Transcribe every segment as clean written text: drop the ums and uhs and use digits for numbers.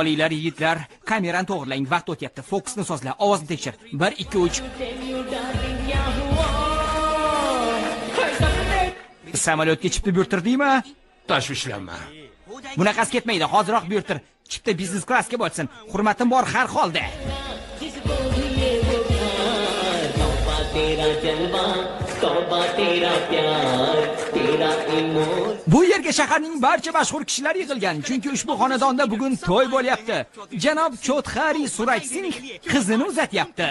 Olinglar yigitlar, kamerani to'g'rilang, vaqt o'tyapti. Fokusni sozla, ovozni tekshir. 1 2 3. Samolyotga chipta buyurtirdingmi? Tashvishlanma. Bunaqasi ketmaydi. Hoziroq buyurtir. Chipta biznes klassga bo'lsin. Hurmatim bor har holda. Bu yerga shaharning barcha mashhur kishilar yig'ilgan, chunki ushbu xonadonda bugun to'y bo'lyapti. Janob Choudhary Suraj Singh qizini uzatyapti.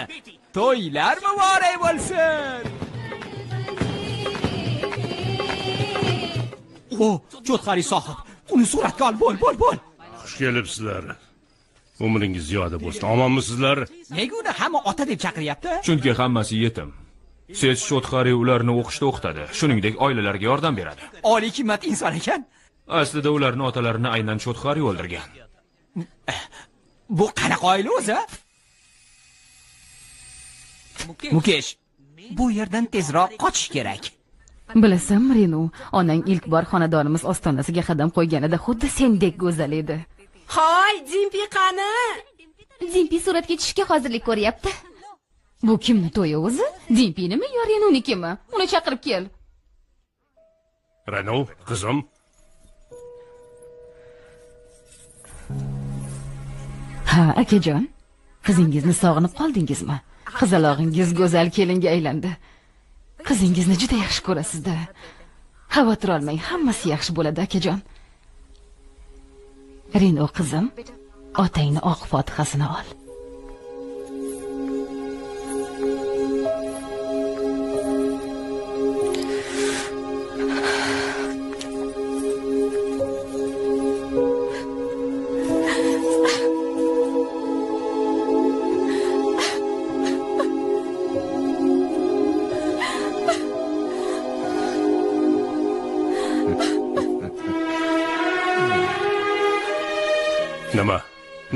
To'ylar muborak bo'lsin. O, Choudhary sohib, uni suratga ol, bo'l. Xush kelibsizlar. Umringiz ziyoda bo'lsin. Omonmisizlar? Nega uni hamma ota deb chaqiryapti? Chunki hammasi yetim. Siz Choudhary ularni o'qishda o'qitadi, shuningdek oilalarga yordam beradi. Oliy qimmat inson ekan. Aslida ularning otalarini aynan Choudhary o'ldirgan. Bu qanaqa oila o'zi? Mukesh, bu yerdan tezroq qochish kerak. Bilasan, Renu, onang ilk bor xonadonimiz ostonasiga qadam qo'yganida xuddi sendek go'zal edi. Hoy, Dimpi qani? Dimpi suratga tushishga hozirlik ko'ryapti. Bu kimni to'yi o'zi? Dimpinimi yo Renunikimi? Uni chaqirib kel. Renu, qizim. Ha, akajon. Qizingizni sog'inib qoldingizmi? Qizalog'ingiz go'zal kelinga aylandi. Qizingizni juda yaxshi ko'rasiz-da. Xavotir olmang, hammasi yaxshi bo'ladi, akajon. Renu qizim, otangni oq fotihasini ol.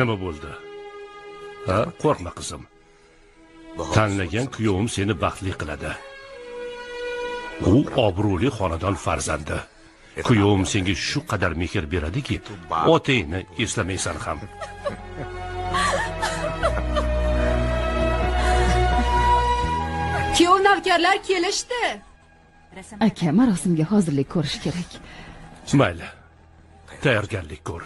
Nima bo'ldi? Ha, qo'rqma qizim. Tanlagan kuyovim seni baxtli qiladi. U obro'li xonadon farzandi. Kuyovim senga shu qadar mehr beradiki, otangni eslamaysan ham. Kuyov navkarlar kelishdi. Aka, marosimga hozirlik ko'rish kerak. Mayli. Tayyorgarlik ko'r.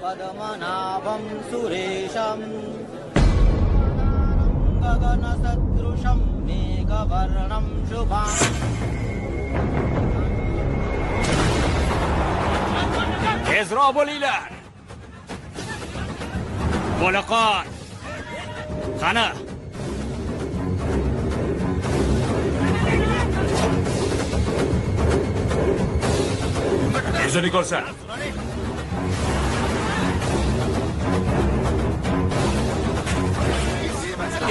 पद्मनाभं सुरेशं गगनसदृशं मेघवर्णं शुभम् Tezroq bo'linglar. Bo'laqon. Qani? O'zini ko'rsan.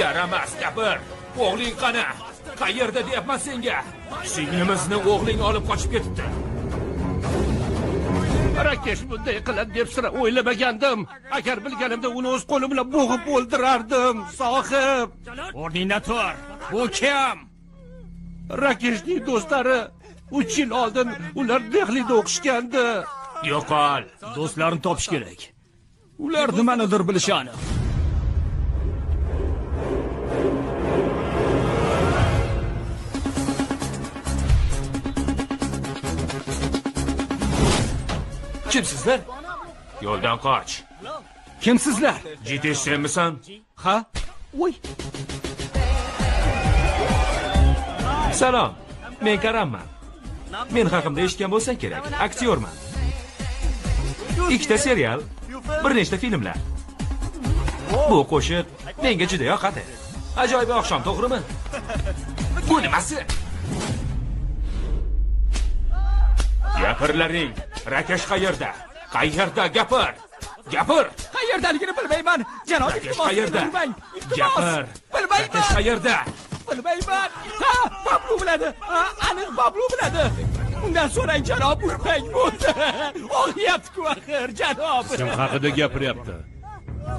Yaramas gapir. O'g'ling qani? Qayerda deyapman senga? Singlimizni o'g'ling olib qochib ketibdi. Rakesh bunday qiladi deb sira o'ylamagandim. Agar bilganimda uni o'z qo'lim bilan bo'g'ib o'ldirardim, sohib. O'rningdan tur. Bu kim? Rakeshning do'stlari 3 yil oldin ular Dehlida o'qishgandi. Yo'qol. Do'stlarni topish kerak. Ular nimanidir bilishi aniq. Kimsizlar? Yo'ldan qoch. Kimsizlar? Jitesh senmisan? Ha? Voy. Salom. Men Karamman. Men haqimda eshitgan bo'lsang kerak. Aktyorman. 2 ta serial, bir nechta filmlar. Bu qo'shiq menga juda yoqadi. Ajoyib oqshom, to'g'rimi? Bu nimasi? Gapirlaring. Rakesh qayerda? Qayerda gapir? Gapir. Qayerdaligini bilmayman. Janob, Rakesh qayerda? Gapir. Bilmayman. Rakesh qayerda? Bilmayman. Ha, Bablu biladi. Ha, aniq Bablu biladi. Undan so'rang, janob, urmang bo'ldi. Og'riyapti-ku axir, janob. Kim haqida gapiryapti?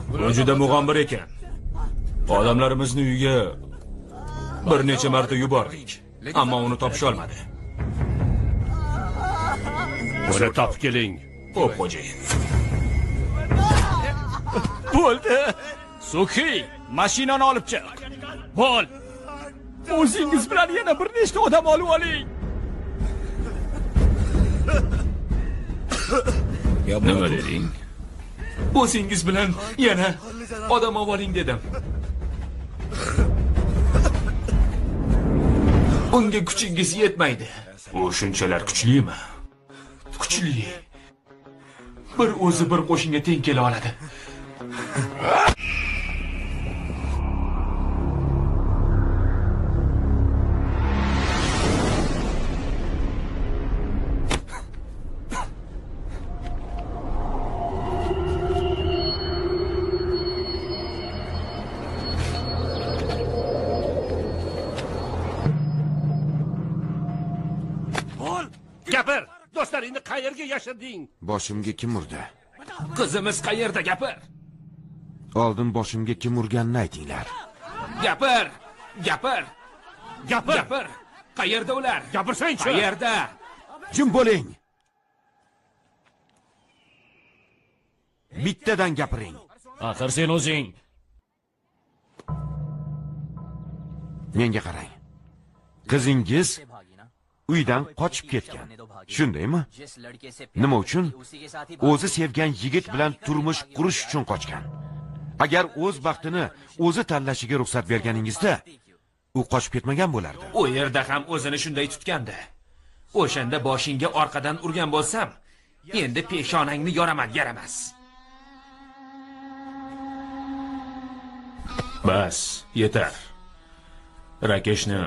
Bu juda mug'ombir ekan. Odamlarimizni uyiga bir necha marta yubordik, ammo uni topisha olmadi. Uni topib keling. Xo'p, xo'jayin. Bo'ldi. Suki, mashinani olib chiq. Bo'l. O'zingiz bilan yana bir nechta odam olib oling. Nima deding? O'zingiz bilan yana odam oling dedim. Unga kuchingiz yetmaydi. U shunchalar kuchlimi? Kuchli. Bir o'zi bir qo'shinga teng kela oladi. Gapir. Do'stlaringni qayerga yashirding? Boshimga kim urdi? Qizimiz qayerda? Gapir. Oldin boshimga kim urganini aytinglar. Gapir. Gapir. Gapir. Gapir. Qayerda ular? Gapirsang-chi. Qayerda? Jim bo'ling. Bittadan gapiring. Axir sen o'zing. Menga qarang. Qizingiz uydan qochib ketgan. Shundaymi? Nima uchun? O'zi sevgan yigit bilan turmush qurish uchun qochgan. Agar o'z baxtini o'zi tanlashiga ruxsat berganingizda, u qochib ketmagan bo'lardi. U yerda ham o'zini shunday tutgandi. O'shanda boshingga orqadan urgan bo'lsam, endi peshonangni yoraman, yaramas. Bas, yetar. Rakeshni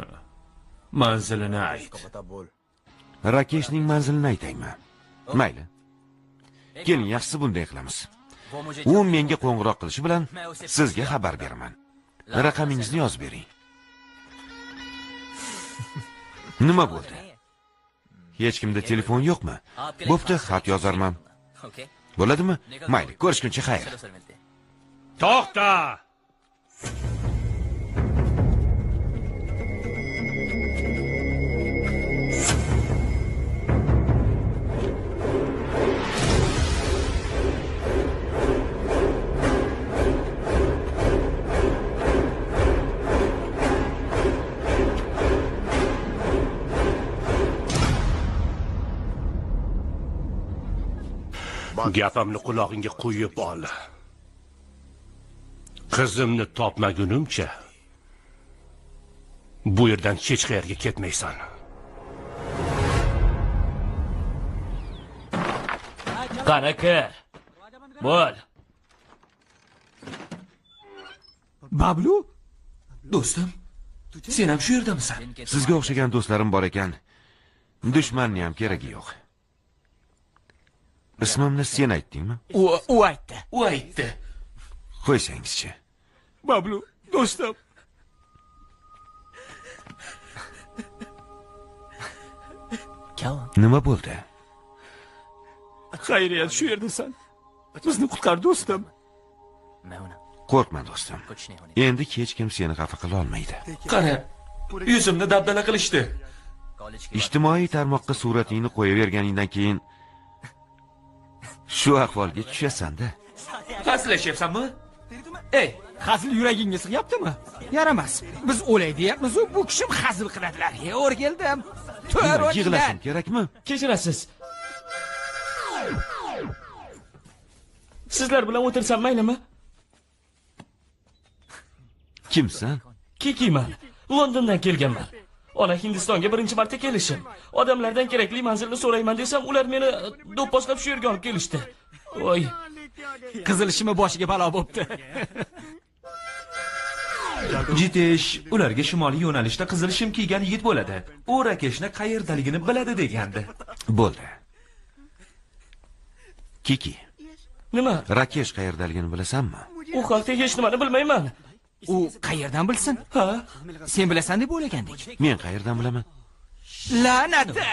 manzilini ayt. Rakeshning manzilini aytaymi? Mayli. Keling, yaxshisi bunday qilamiz. U menga qo'ng'iroq qilishi bilan sizga xabar beraman. Raqamingizni yozib bering. Nima bo'ldi? Hech kimda telefon yo'qmi? Bo'pti, xat yozarman. Bo'ladimi? Mayli, ko'rishguncha xayr. To'xta! Gapimni qulog'ingga qo'yib ol. Qizimni topmagunimcha bu yerdan hech qayerga ketmaysan. Qani kir. Bo'l. Bablu? Do'stim, sen ham shu yerdamisan? Sizga o'xshagan do'stlarim bor ekan, dushmanni ham keragi yo'q. Ismimni sen aytdingmi? U aytdi. U aytdi. Qo'ysangizchi. Bablu, do'stim. Nima bo'ldi? Xayriyat, shu yerdasan. Bizni qutqar, do'stim. Qo'rqma, do'stim. Endi hech kim seni xafa qila olmaydi. Qara, yuzimni dabdala qilishdi. Ijtimoiy tarmoqqa suratingni qo'yaverganingdan keyin shu ahvolga tushasan-da. Hazillashyapsanmi? Ey, Hazil yuragingga sig'yaptimi? Yaramas. Biz o'lay deyapmiz, bu kishim hazil qiladilar. O'rgildim. Yig'lashim kerakmi? Kechirasiz. Sizlar bilan o'tirsam maylimi? Kimsan? Kikiman. Londondan kelganman. Ona Hindistonga birinchi marta kelishim. Odamlardan kerakli manzilni so'rayman desam, ular meni do'pposlab shu yerga olib kelishdi. Voy, Qizilishimi boshiga balo bo'pti. Jitesh ularga shimoliy yo'nalishda qizil shim kiygan yigit bo'ladi. U Rakeshni qayerdaligini biladi degandi. Bo'ldi. Kiki, Nima? Rakesh qayerdaligini bilasanmi? U haqda hech nimani bilmayman. U qayerdan bilsin? Ha? Sen bilasan deb o'ylagandik. Men qayerdan bilaman? La'nati!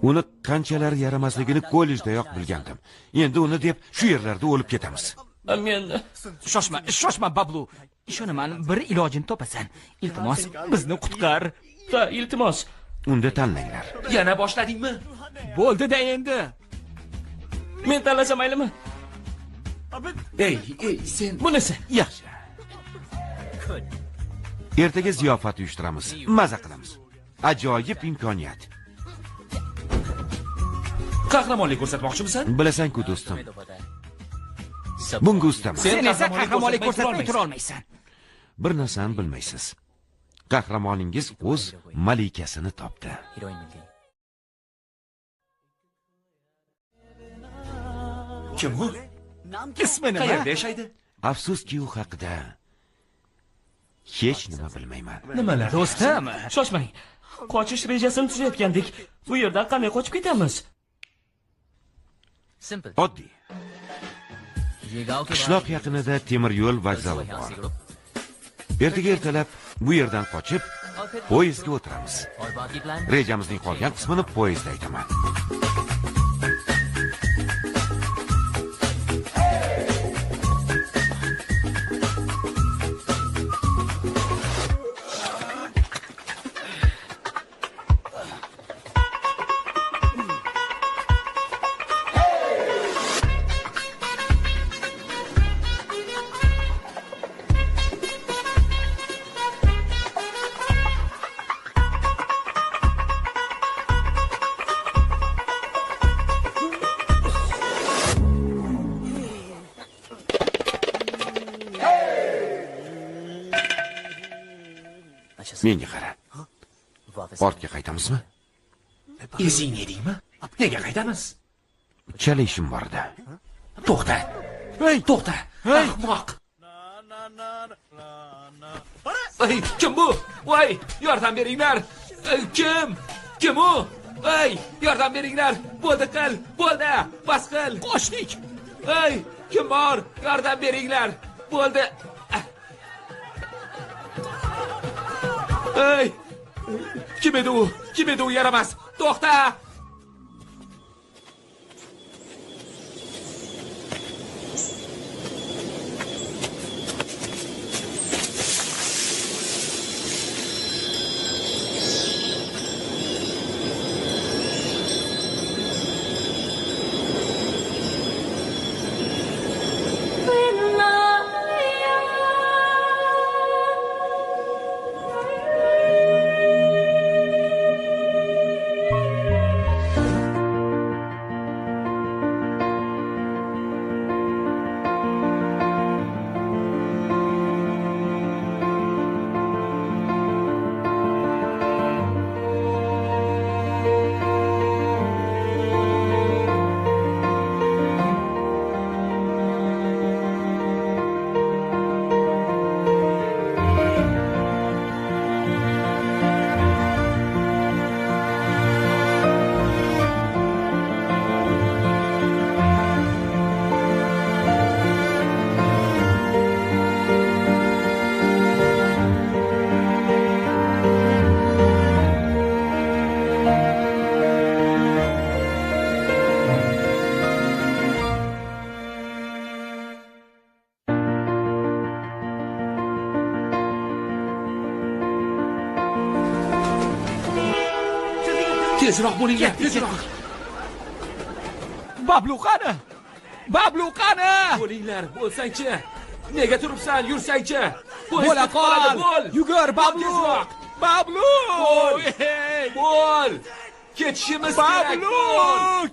Uni qanchalar yaramasligini kollejdayoq bilgandim. Endi uni deb shu yerlarda o'lib ketamiz. Men Shoshma Bablu. Ishonaman, bir ilojini topasan. Iltimos, bizni qutqar. ha, iltimos. Unda tanlanglar. Yana boshladingmi? Bo'ldi-da endi. Men tanlasam maylimi? Ey, sen Bunisi. Yaxshi. Ertaga ziyofat uyushtiramiz. Maza qilamiz. Ajoyib imkoniyat. qahramonlik ko'rsatmoqchimisan? Bilasan-ku do'stim. Bunga ustaman. Sen esa qahramonlik ko'rsatmay tura olmaysan. Bir narsani bilmaysiz. Qahramoningiz o'z malikasini topdi. Kim u? Ismi nima? Qayerda yashaydi? Afsuski u haqida hech nima bilmayman. Nimalar? Do'stim, Shoshmang. Qochish rejasini tuzayotgandik. Bu yerdan qanday qochib ketamiz? Oddiy. Qishloq yaqinida temir yo'l vokzali bor. Ertaga ertalab bu yerdan qochib, poyezdga o'tiramiz. Rejamizning qolgan qismini poyezdda aytaman. Menga qara. Ortga qaytamizmi? Izing edingmi? Nega qaytamiz? Chala ishim bor edi. To'xta. Hey, To'xta. Ahmoq. Ey, kim bu? Voy, yordam beringlar. Kim? Kim u? Ey, yordam beringlar. Bo'ldi qil. Bo'ldi. Bas qil. qochdik. Ey, kim bor? Yordam beringlar. Bo'ldi. Ey! Kim edi u? Kim edi u yaramas? To'xta! Tezroq bo'linglar, tezroq. Bablu qani? Bablu qani? Bo'linglar, bo'lsangchi. Nega turibsan? Yursangchi. Bo'la qol. Bo'l. Yugur Bablu. Tezroq. Bablu! Bo'l. Hey! Bo'l. Ketishimiz kerak. Bablu!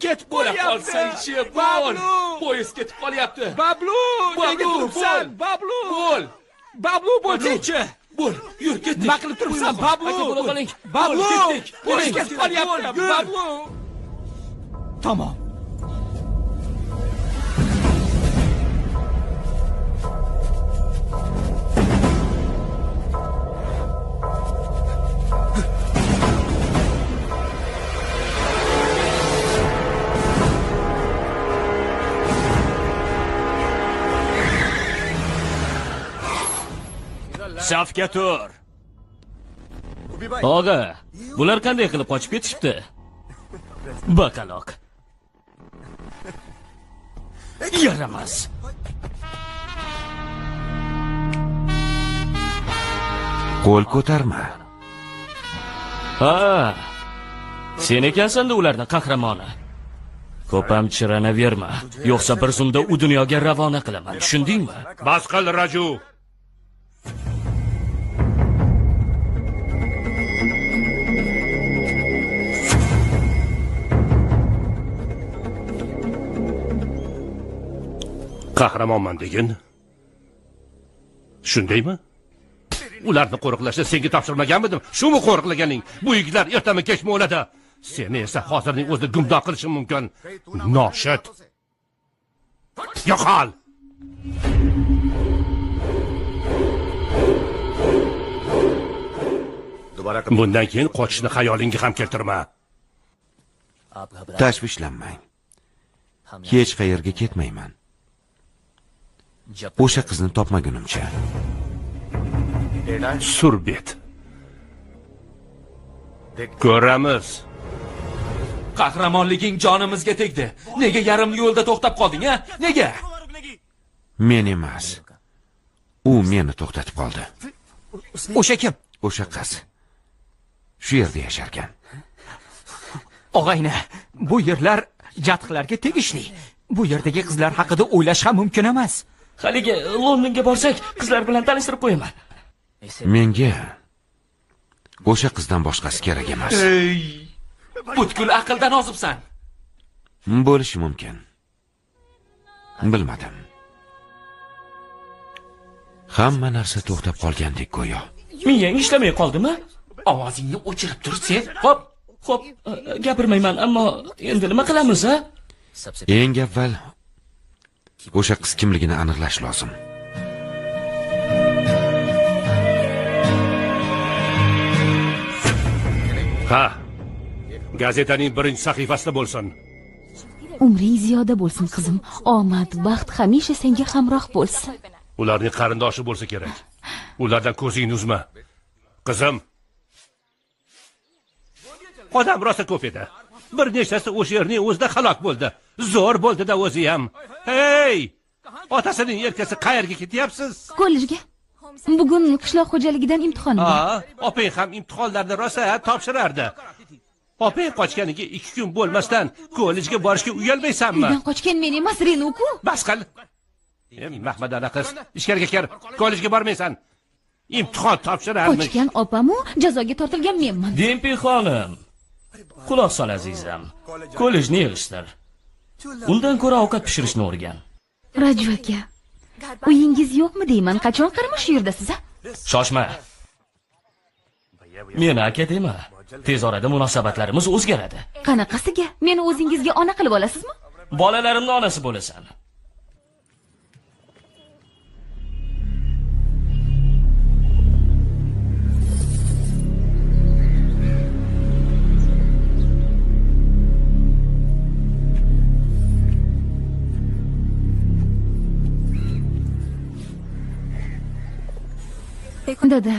Ketib Bo'la qolyapti. qolsangchi, bo'l. Bablu! Poyezd ketib qolyapti. Bablu! Nega Bablu, turibsan? bo'l. Bablu! Bo'l. Bablu bo'lsangchi. Bo'l. Yur, ketdik. Nima qilib turibsan? Bablu! Aka, bo'la qoling. Bablu! Bo'l, ketdik. Poyezd Bo'l, ketib qolyapti. yur. Bablu! Tamom. Safga tur. Og'a, bular qanday qilib qochib ketishibdi? Baqaloq. Yaramas. Qo'l ko'tarma. Ha. Sen ekansan-da ularning qahramoni. Ko'pam chiranaverma, yo'qsa bir zumda u dunyoga ravona qilaman. Tushundingmi? Bas qil, Raju. Qahramonman degin. Shundaymi? Ularni qo'riqlashni senga topshirmaganmidim? Shumi qo'riqlaganing? Bu yigitlar ertami kechmi o'ladi. Seni esa hozirning o'zida gumdon qilishim mumkin. Noshud. Yo'qol. Bundan keyin qochishni xayolingga ham keltirma. Tashvishlanmang. Hech qayerga ketmayman. O'sha qizni topmagunimcha. Surbet. Ko'ramiz. Qahramonliging jonimizga tegdi. Nega yarim yo'lda to'xtab qolding, a? Nega? Men emas. U meni to'xtatib qoldi. O'sha kim? O'sha qiz. Shu yerda yasharkan. Og'ayni, bu yerlar jatqlarga tegishli. Bu yerdagi qizlar haqida o'ylash ham mumkin emas. Haligi Londonga borsak, qizlar bilan tanishtirib qo'yaman. Menga o'sha qizdan boshqasi kerak emas. Ey! Butkul aqldan ozibsan. Bo'lishi mumkin. Bilmadim. Hamma narsa to'xtab qolgandek go'yo. Miyang ishlamay qoldimi? Ovozingni o'chirib tur sen. Xo'p, gapirmayman, ammo endi nima qilamiz, a? Eng avval o'sha qiz kimligini aniqlash lozim. Ha. Gazetaning birinchi sahifasida bo'lsin. Umring ziyoda bo'lsin qizim. Omad, baxt hamisha senga hamroh bo'lsin. Ularning qarindoshi bo'lsa kerak. Ulardan ko'zingni uzma. Qizim. Odam rosa ko'p edi. Bir nechtasi o'sha yerning o'zida halok bo'ldi. Zo'r bo'ldi-da o'zi ham. Hey! Otasining erkasi qayerga ketyapsiz? Kollejga. Bugun qishloq xo'jaligidan imtihon bor. Ha, opang ham imtihonlarni rosa topshirardi. Opang qochganiga 2 kun bo'lmasdan kollejga borishga uyalmaysanmi? Uydan qochgan men emas, Renuku. Bas qil. Mahmadona qiz, ichkariga kir. Kollejga bormaysan. Imtihon topshirarmish. Qochgan opamu jazoga tortilgan menman. Dempi xonim. Quloq sol azizam. Kollejni yig'ishtir. Undan ko'ra ovqat pishirishni o'rgan. Raju aka. Uyingiz yo'qmi deyman? Qachon qirmish yurdasiz, a? Shoshma. Meni aka dema. Tez orada munosabatlarimiz o'zgaradi. Qanaqasiga? Meni o'zingizga ona qilib olasizmi? Bolalarimning onasi bo'lasan. Dada,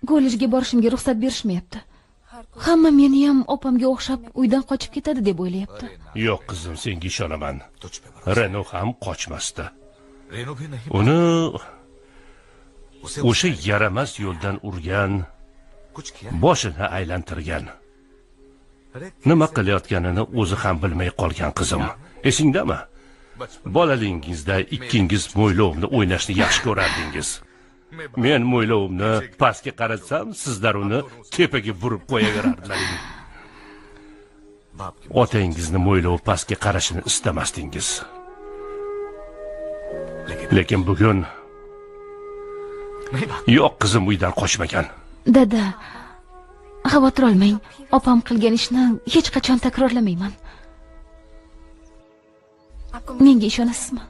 kollejga borishimga ruxsat berishmayapti. Hamma meni ham opamga o'xshab uydan qochib ketadi deb o'ylayapti. Yo'q qizim, senga ishonaman. Reno ham qochmasdi. Uni o'sha yaramas yo'ldan urgan, boshini aylantirgan. Nima qilayotganini o'zi ham bilmay qolgan qizim. Esingdami? Bolaligingizda ikkingiz mo'ylovni o'ynashni yaxshi ko'rardingiz. Men mo'ylovimni pastga qaratsam, sizlar uni tepaga burib qo'yaverardilar. Otangizni mo'ylov pastga qarashini istamasdingiz. Lekin bugun yo'q, qizim uydan qochmagan. Dada, xavotir olmang. Opam qilgan ishni hech qachon takrorlamayman. Menga ishonasizmi?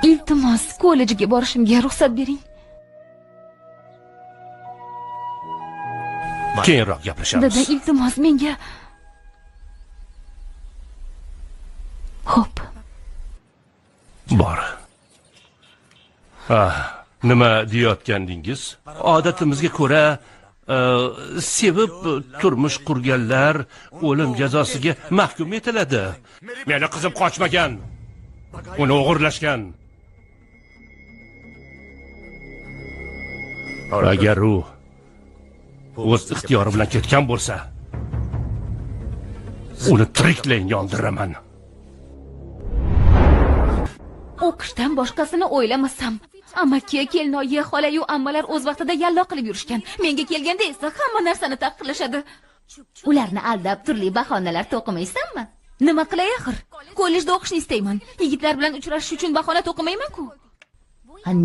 Iltimos, kollejga borishimga ruxsat bering. Keyinroq gaplashamiz. Dada, iltimos, menga. Xo'p. Bor. Nima deyotgandingiz? Odatimizga ko'ra, sevib turmush qurganlar o'lim jazosiga mahkum etiladi. Meni qizim qochmagan. Uni o'g'irlashgan. Agar u o'z ixtiyori bilan ketgan bo'lsa, uni tiriklay yondiraman. O'qishdan boshqasini o'ylamasam, amaki, kelinoyi, xola-yu ammalar o'z vaqtida yallo qilib yurishgan. Menga kelganda esa hamma narsani taqdirlashadi. Ularni aldab turli bahonalar to'qimaysanmi? Nima qilay axir? Kollejda o'qishni istayman. Yigitlar bilan uchrashish uchun bahona to'qimayman-ku.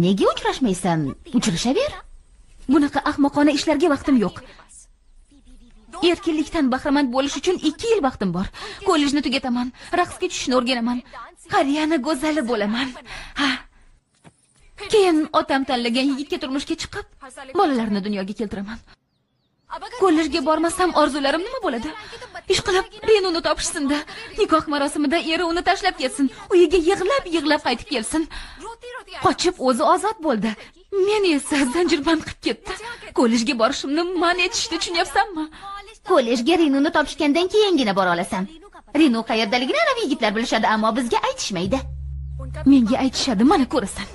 Nega uchrashmaysan? Uchrashaver. Bunaqa ahmoqona ishlarga vaqtim yo'q. Erkinlikdan bahramand bo'lish uchun 2 yil vaqtim bor. Kollejni tugataman, raqsga tushishni o'rganaman. Qariyani go'zali bo'laman. Ha. Keyin otam tanlagan yigitga turmushga chiqib, bolalarni dunyoga keltiraman. Kollejga bormasam orzularim nima bo'ladi? Ish qilib, Renuni topishsin-da, nikoh marosimida eri uni tashlab ketsin, uyiga yig'lab qaytib kelsin. Qochib o'zi ozod bo'ldi. Men esa zanjirband qilib ketdi. Kollejga borishimni man etishni tushunyapsanmi? Kollejga Renuni topishgandan keyingina bora olasan. Renu qayerdaligini anavi yigitlar bilishadi, ammo bizga aytishmaydi. Menga aytishadi, mana ko'rasan.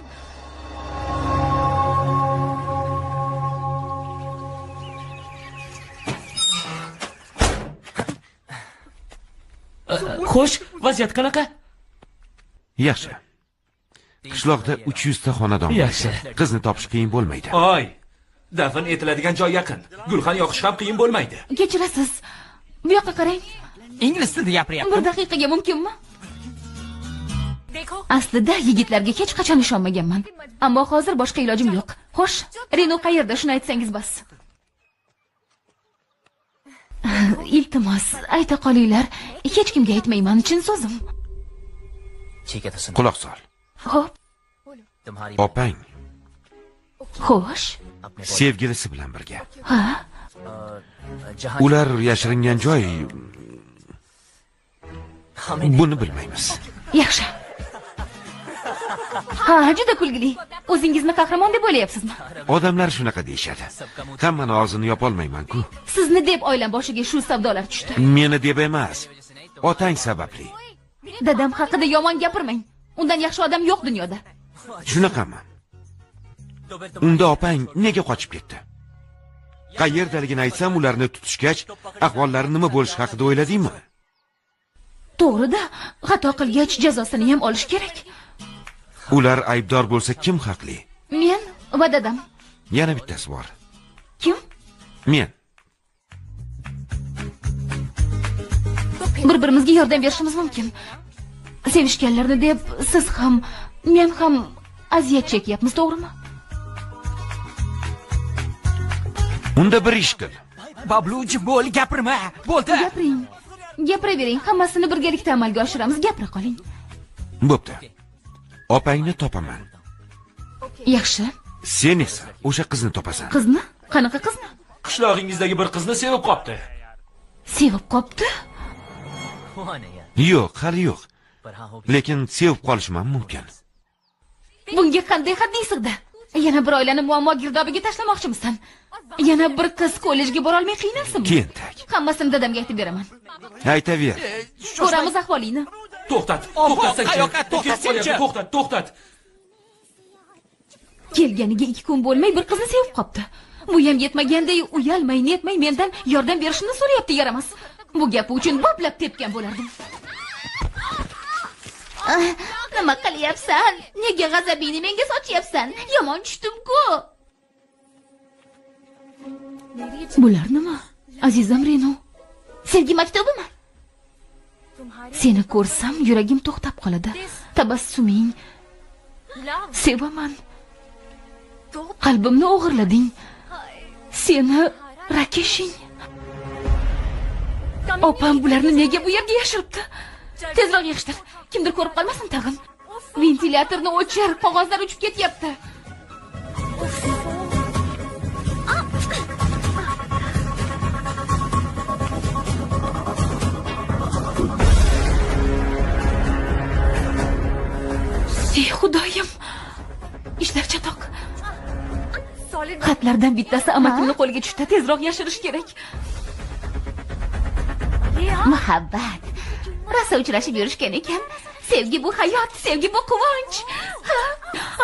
Xo'sh, vaziyat qanaqa? Yaxshi. Qishloqda 300 ta xonadon. Yaxshi. Qizni topish qiyin bo'lmaydi. Oy, dafn etiladigan joy yaqin. Gulxan yoqish ham qiyin bo'lmaydi. Kechirasiz. Bu yoqqa qarang. Ingliz tilida gapiryapti. Bir daqiqaga mumkinmi? Aslida yigitlarga hech qachon ishonmaganman. Ammo hozir boshqa ilojim yo'q. Xo'sh, Renu qayerda, shuni aytsangiz bas. Iltimos, ayta qolinglar. Hech kimga aytmayman, chin so'zim. Quloq sol. Xo'p. Opang Xo'sh. sevgilisi bilan birga. Ha? Ular yashiringan joy buni bilmaymiz. Yaxshi. Ha, juda kulgili. O'zingizni qahramon deb o'ylayapsizmi? Odamlar shunaqa deyishadi. Hammani og'zini yopolmayman-ku. Sizni deb oilam boshiga shu savdolar tushdi. Meni deb emas, otang sababli. Dadam haqida yomon gapirmang. Undan yaxshi odam yo'q dunyoda. Shunaqami? Unda opang nega qochib ketdi? Qayerdaligini aytsam, ularni tutishgach, ahvollari nima bo'lishi haqida o'yladingmi? To'g'ri-da, xato qilgach jazosini ham olish kerak. Ular aybdor bo'lsa kim haqli? Men va dadam. Yana bittasi bor. Kim? Men. Bir-birimizga yordam berishimiz mumkin. Sevishganlarni deb siz ham, men ham aziyat chekyapmiz, to'g'rimi? Unda bir ish qil. Babluji, bo'l, gapirma. Bo'ldi. Gapiring. Gapiravering, hammasini birgalikda amalga oshiramiz, gapira qoling. Bo'pti. Opangni topaman. Yaxshi. Sen esa o'sha qizni topasan. Qizni? Qanaqa qizni? Qishlog'ingizdagi bir qizni sevib qopti. Sevib qopti? Yo'q, hali yo'q. Lekin sevib qolishim ham mumkin. Bunga qanday haddingizda? Yana bir oilani muammo girdobiga tashlamoqchimisan? Yana bir qiz kollejga bora olmay qiynalsinmi? Kentak. Hammasini dadamga aytib beraman. Aytaver. Ko'ramiz ahvolingni. To'xtat, to'xtat. Kelganiga 2 kun bo'lmay bir qizni sevib qopti. Bu ham yetmaganday uyalmay, netmay mendan yordam berishini so'rayapti, yaramas. Bu gapi uchun boplab tepgan bo'lardim. Nima qilyapsan? Nega g'azabingni menga sochyapsan? Yomon tushdim-ku. Bular nima? Azizam Renu. Sevgi maktubimi? Seni ko'rsam yuragim to'xtab qoladi. Tabassuming. Sevaman. Qalbimni o'g'irlading. Seni rakeshing. Opam bularni nega bu yerga yashiribdi? Tezroq yig'ishtir. Kimdir ko'rib qolmasin tag'in. Ventilyatorni o'chir, qog'ozlar uchib ketyapti. Ey Xudoyim. Ishlar chatoq o'rtoq. Xatlardan bittasi amakimni qo'liga tushdi. Tezroq yashirish kerak. Muhabbat. Rosa uchrashib yurishgan ekan. Sevgi bu hayot, sevgi bu quvonch.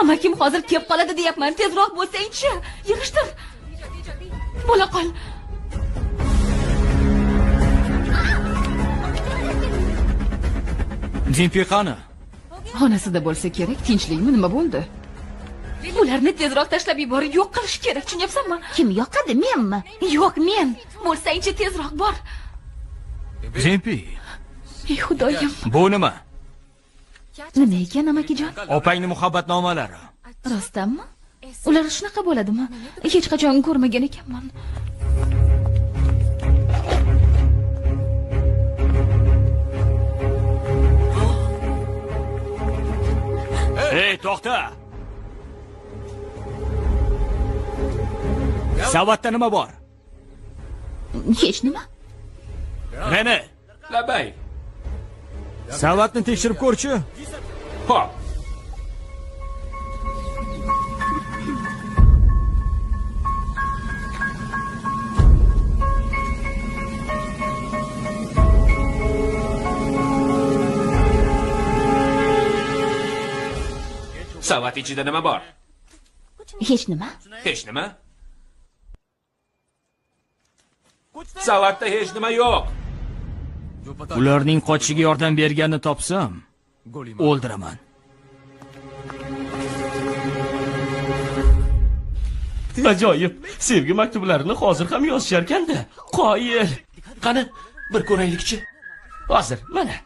Amakim hozir kelib qoladi deyapman. Tezroq bo'lsang-chi. Yig'ishtir. Bo'la qol. Zinfiqani. Xonasida bo'lsa kerak. Tinchlikmi, nima bo'ldi? Ularni tezroq tashlab yuborib yo'q qilish kerak, tushunyapsanmi? Kim yoqadi, menmi? Yo'q, men. Bo'lsang-chi tezroq bor. Zinfi. Ey xudoyim. Bu nima? Nima ekan, amakijon? Opangning muhabbatnomalari. Rostdanmi? Ular shunaqa bo'ladimi? Hech qachon ko'rmagan ekanman. Ey, to'xta. Savatda nima bor? Hech nima. Meni. Labay. Savatni tekshirib ko'rchi. Hop. Savat ichida nima bor? Hech nima. Hech nima? Savatda hech nima yo'q. Ularning qochishiga yordam berganini topsam, o'ldiraman. Ajoyib. Sevgi maktublarini hozir ham yozishar ekanda. Qoyil. Qani, bir ko'raylikchi. Hozir, mana.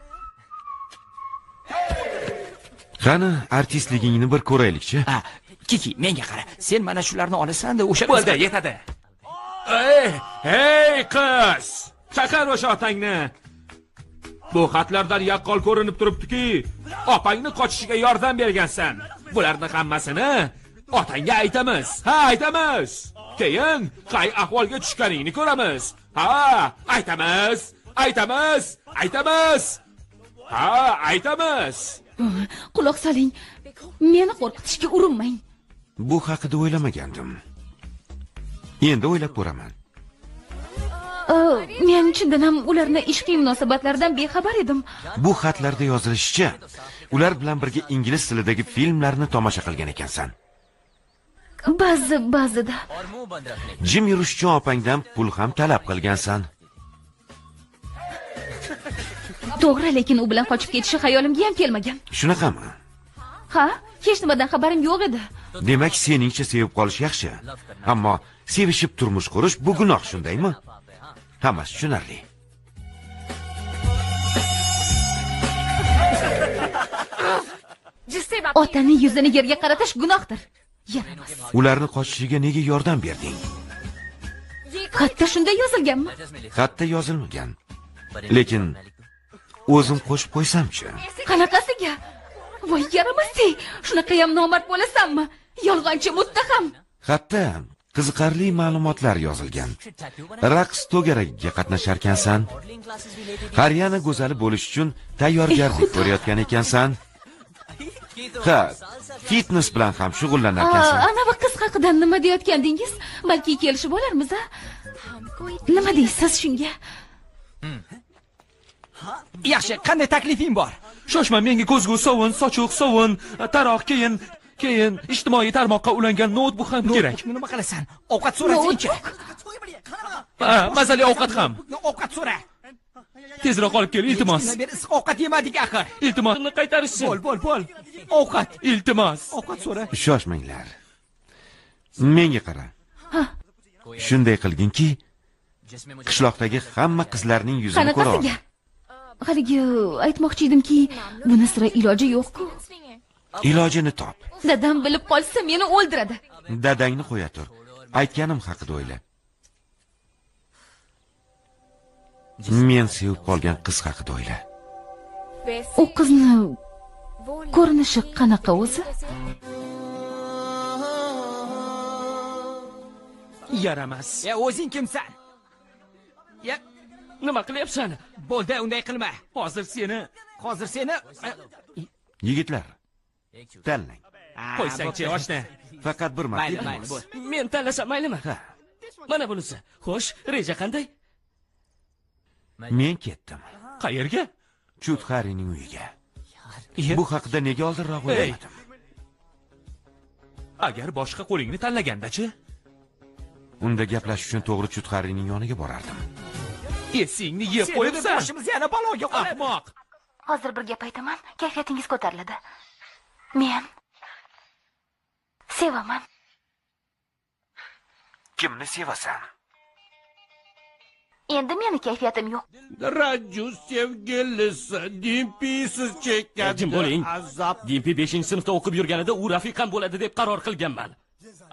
Qani, artistligingni bir ko'raylikchi. Kiki, menga qara. Sen mana shularni olasan-da, o'sha Bo'ldi, yetadi. Hey qiz! Chaqir o'sha otangni. Bu xatlardan yaqqol ko'rinib turibdiki, opangni qochishiga yordam bergansan. Bularning hammasini otangga aytamiz. Ha, aytamiz. Keyin qay ahvolga tushganingni ko'ramiz. Ha, aytamiz. Aytamiz. Aytamiz. Ha, aytamiz. Quloq soling. Meni qo'rqitishga urinmang. Bu haqida o'ylamagandim. Endi o'ylab ko'raman. Men chindan ham ularning ishqiy munosabatlaridan bexabar edim. Bu xatlarda yozilishicha, ular bilan birga ingliz tilidagi filmlarni tomosha qilgan ekansan. Ba'zida. Jim yurish uchun opangdan pul ham talab qilgansan. To'g'ri, lekin u bilan qochib ketishi xayolimga ham kelmagan. Shunaqami? Ha, hech nimadan xabarim yo'q edi. Demak, seningcha sevib qolish yaxshi, ammo sevishib turmush qurish bu gunoh, shundaymi? Hammasi tushunarli. Otani yuzini yerga qaratish gunohdir. Yaramas. Ularni qochishiga nega yordam berding? Xatda shunday yozilganmi? Xatda yozilmagan. Lekin o'zim qo'shib qo'ysam-chi? Qanaqasiga? Voy yaramas-ey, shunaqa ham nomard bo'lasanmi? Yolg'onchi muttaham. Xatda qiziqarli ma'lumotlar yozilgan. Raqs to'garagiga qatnashar ekansan. Qariyani go'zali bo'lish uchun tayyorgarlik ko'rayotgan ekansan. Ha, fitness bilan ham shug'ullanar ekansan. Ana bu qiz haqida nima deyotgandingiz? Balki kelishib olarmiz, a? Nima deysiz shunga? Yaxshi, qanday taklifing bor? Shoshma, menga ko'zgu sovun, sochuq sovun, taroq, keyin ijtimoiy tarmoqqa ulangan noutbuk ham kerak. Nima qilasan? Ovqat so'rasang-chi. Mazali ovqat ham. Ovqat so'ra. Tezroq olib kel, iltimos. Issiq ovqat yemadik axir. Iltimosni qaytarishsin. Bo'l. Ovqat, iltimos. Ovqat so'ra. Shoshmanglar. Menga qara. Shunday qilginki, qishloqdagi hamma qizlarning yuzini ko'ra ol. Haligi aytmoqchi edimki, buni sira iloji yo'q-ku. Ilojini top. Dadam bilib qolsa meni o'ldiradi. Dadangni qo'ya tur. Aytganim haqida o'yla. Men sevib qolgan qiz haqida o'yla. U qizni ko'rinishi qanaqa o'zi? Yaramas. O'zing kimsan? Nima qilyapsan? Bo'ldi, unday qilma. Hozir seni Yigitlar, tanlang. Qo'ysang-chi, oshna. Faqat bir marta. Mayli, bo'l. Men tanlasam maylimi? Mana bunisi. Xo'sh, reja qanday? Men ketdim. Qayerga? Chudxarining uyiga. Bu haqida nega oldinroq o'ylamadim? Agar boshqa qo'lingni tanlaganda-chi? Unda gaplash uchun to'g'ri Chudxarining yoniga borardim. Esingni yeb Seni qo'yibsan. boshimiz yana baloga qoladi. Ahmoq. Hozir bir gap aytaman, kayfiyatingiz ko'tariladi. Men sevaman. Kimni sevasan? Endi meni kayfiyatim yo'q. Raju sevgilisi Dimpisiz chekkandi. Jim bo'ling. Azob. Dimpi 5-sinfda o'qib yurganida u rafiqam bo'ladi deb qaror qilganman.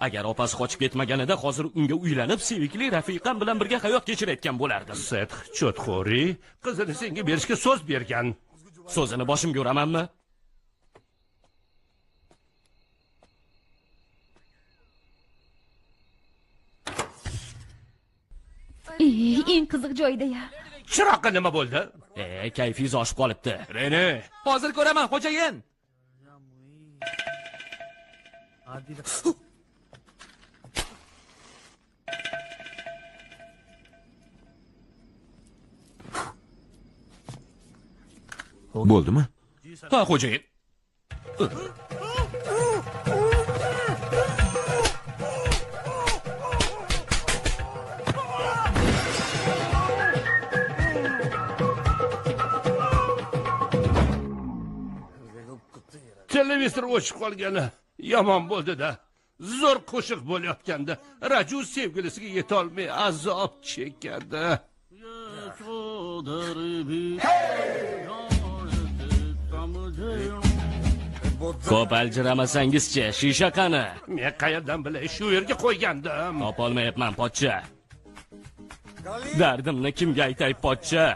Agar opasi qochib ketmaganida hozir unga uylanib, sevikli rafiqam bilan birga hayot kechirayotgan bo'lardim. Set Chotxori qizini senga berishga so'z bergan. So'zini boshimga uramanmi? Eng qiziq joyda-ya. Chiroqqa nima bo'ldi? Kayfingiz oshib qolibdi. Reni, hozir ko'raman, xo'jayin. Bo'ldimi? Ha, xo'jayin. Televizor o'chib qolgani yomon bo'ldi-da. Zo'r qo'shiq bo'layotganda Raju sevgilisiga yetolmay azob chekadi. Ko'p aljiramasangiz-chi, shisha qani? Men qayerdan bilay, shu yerga qo'ygandim. Topolmayapman, pochcha. Dardimni kimga aytay, pochcha?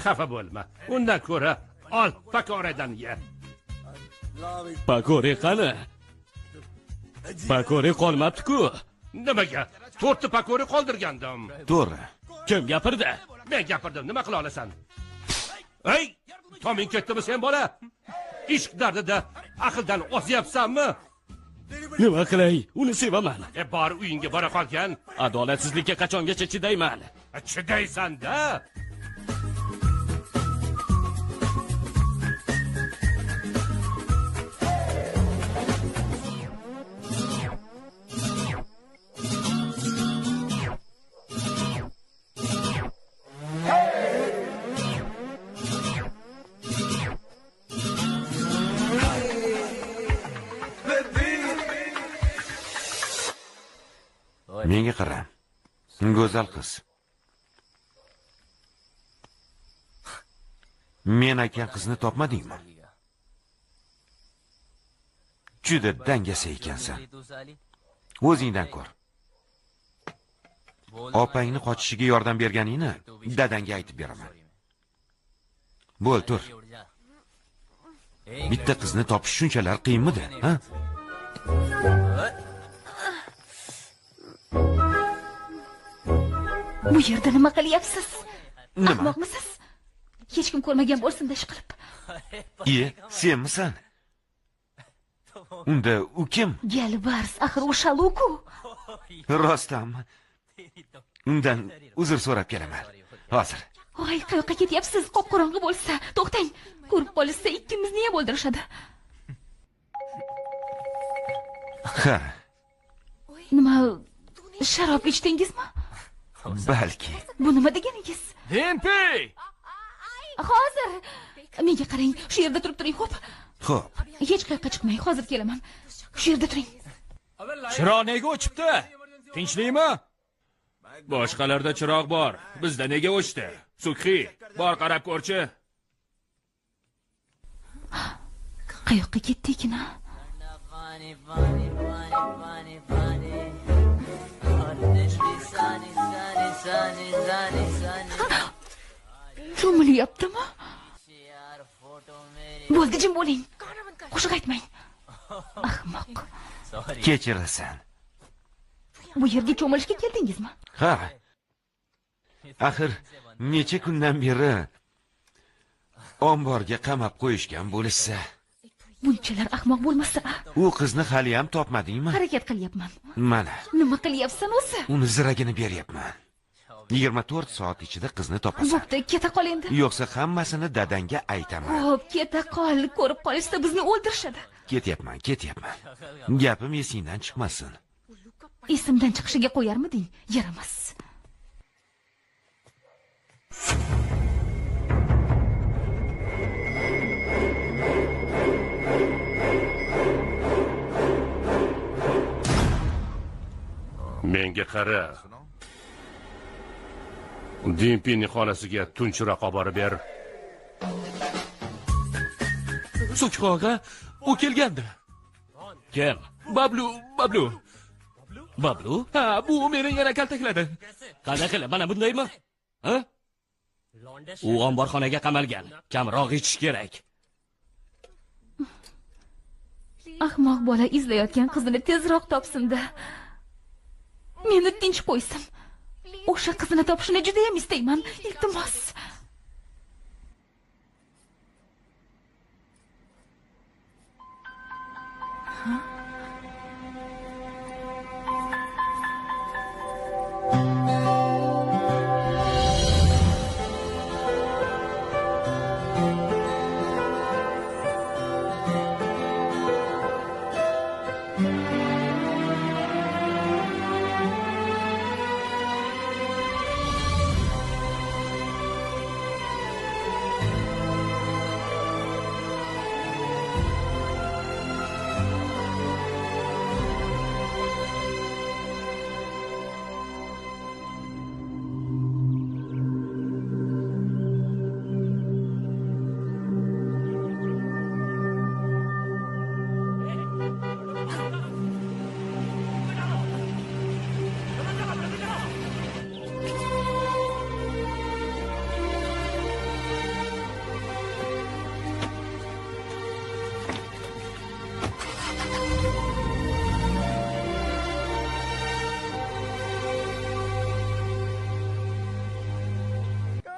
Xafa bo'lma. Undan ko'ra ol pakoradan ye. Pakori qani? Pakori qolmabdi-ku. Nimaga? 4 ta pakori qoldirgandim. To'g'ri. Kim gapirdi? Men gapirdim, nima qila olasan? Ey, toming ketdimi sen bola? Ishq dardida aqldan ozyapsanmi? Nima qilay? Uni sevaman. Bor uyingga bora qolgan. Adolatsizlikka qachongacha chidayman? Chidaysan-da. Menga qara. Go'zal qiz. Men aytgan qizni topmadingmi? Juda dangasa ekansan. O'zingdan ko'r. Opangni qochishiga yordam berganingni dadangga aytib beraman. Bo'l, tur. Bitta qizni topish shunchalar qiyinmidi, ha? Bu yerda nima qilyapsiz? Nima? Ahmoqmisiz? Hech kim ko'rmagan bo'lsin ish qilib. Senmisan? Unda u kim? Galbars, axir u Shaluku. Rostam. Undan uzr so'rab kelaman. Hozir. Voy, qayoqqa ketyapsiz? Qop-qorong'i bo'lsa, to'xtang. Ko'rib qolishsa ikkimizni ham o'ldirishadi. Ha, Nima, sharob ichdingizmi? balki. Bu nima deganingiz? Dimpi! Hozir. Menga qarang, shu yerda turib turing, xo'p? Xo'p. Hech qayoqqa chiqmang, hozir kelaman. Shu yerda turing. Chiroq nega o'chibdi? Tinchlikmi? Boshqalarda chiroq bor. Bizda nega o'chdi? Sukhi, bor qarab ko'rchi. Qayoqqa ketdik-na? Cho'milyaptimi? Bo'ldi, jim bo'ling. Qo'shiq aytmang. Ahmoq. Kechirasan. Bu yerga cho'milishga keldingizmi? Ha. Axir necha kundan beri omborga qamab qo'yishgan bo'lishsa, Bunchalar ahmoq bo'lmasa, U qizni hali ham topmadingmi? harakat qilyapman. Mana, Nima qilyapsan o'zi? uni ziragini beryapman. 24 soat ichida qizni topasan. Bo'pti, keta qol endi. Yo'qsa hammasini dadangga aytaman. Xo'p, keta qol. Ko'rib qolishsa bizni o'ldirishadi. Ketyapman. Gapim esingdan chiqmasin. Esimdan chiqishiga qo'yarmiding? Yaramas. Menga qara. Dimpining xonasiga tunchiroq olib borib ber. So'chqog'a, u kelgandi. Kim? Bablu. Bablu? Ha, bu meni yana kaltakladi. Qanday qilib, mana bundaymi? Ha? U omborxonaga qamalgan. Kamroq ichish kerak. Ahmoq bola izlayotgan qizini tezroq topsin-da. Meni tinch qo'ysin. O'sha qizini topishini juda ham istayman. Iltimos.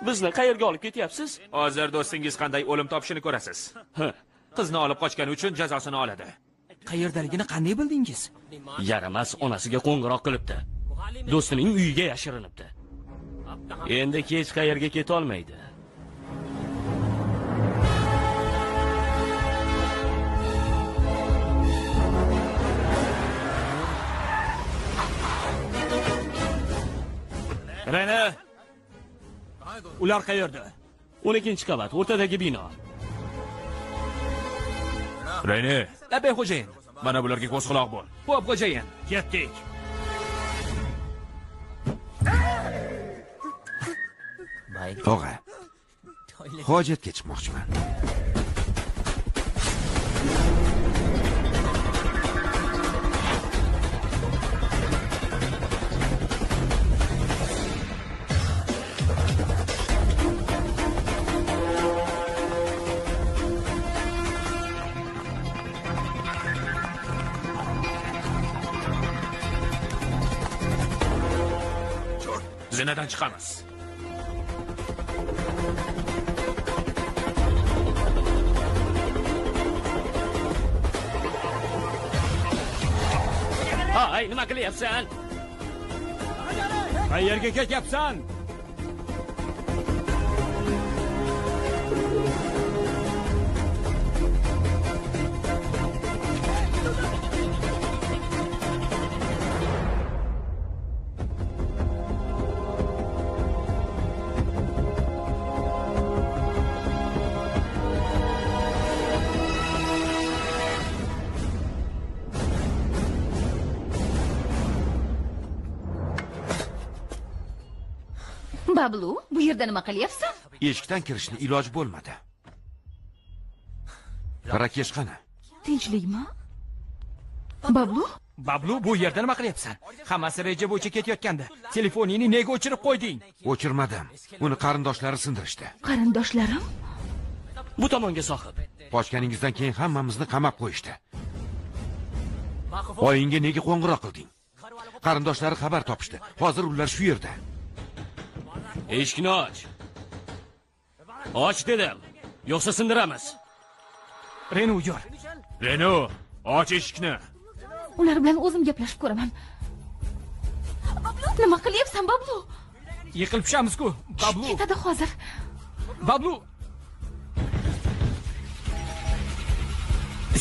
Bizni qayerga olib ketyapsiz? Hozir do'stingiz qanday o'lim topishini ko'rasiz. Qizni olib qochgani uchun jazosini oladi. Qayerdaligini qanday bildingiz? Yaramas onasiga qo'ng'iroq qilibdi. Do'stining uyiga yashirinibdi. Endi hech qayerga keta olmaydi. Rayna. Ular qayerda? 12-qavat, o'rtadagi bino. Rayna, abay xo'jayin. Mana bularga ko'z quloq bo'l. Xo'p, xo'jayin, ketdik. Tog'a. Hojatga chiqmoqchiman. Zinadan chiqamiz. Hay, nima qilyapsan? Qayerga ketyapsan? Bablu, bu yerda nima qilyapsan? Eshikdan kirishni iloji bo'lmadi. Rakesh qani? Tinchlikmi? Bablu? Bablu, bu yerda nima qilyapsan? Hammasi reja bo'yicha ketayotgandi. Telefoningni nega o'chirib qo'yding? O'chirmadim. Uni qarindoshlari sindirishdi. Qarindoshlarim? Bu tomonga sohib. Qochganingizdan keyin hammamizni qamab qo'yishdi. Oyingga nega qo'ng'iroq qilding? Qarindoshlari xabar topishdi. Hozir ular shu yerda. Eshikni och. Och dedim. Yo'qsa sindiramiz. Renu, yur. Reno, och eshikni. Ular bilan o'zim gaplashib ko'raman. Nima qilyapsan, Bablu? Yiqilib tushamiz-ku. Bablu. Ketadi hozir. Bablu.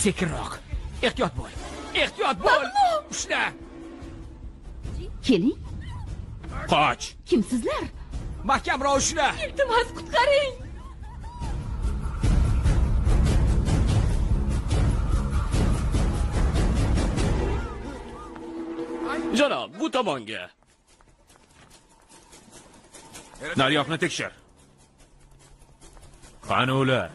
Sekinroq. Ehtiyot bo'l. Ehtiyot bo'l. Ushla. Keling. Qoch. Kimsizlar? Mahkamroq ushla. Iltimos, qutqaring. Janob, bu tomonga. Naryoqni tekshir. Qani ular?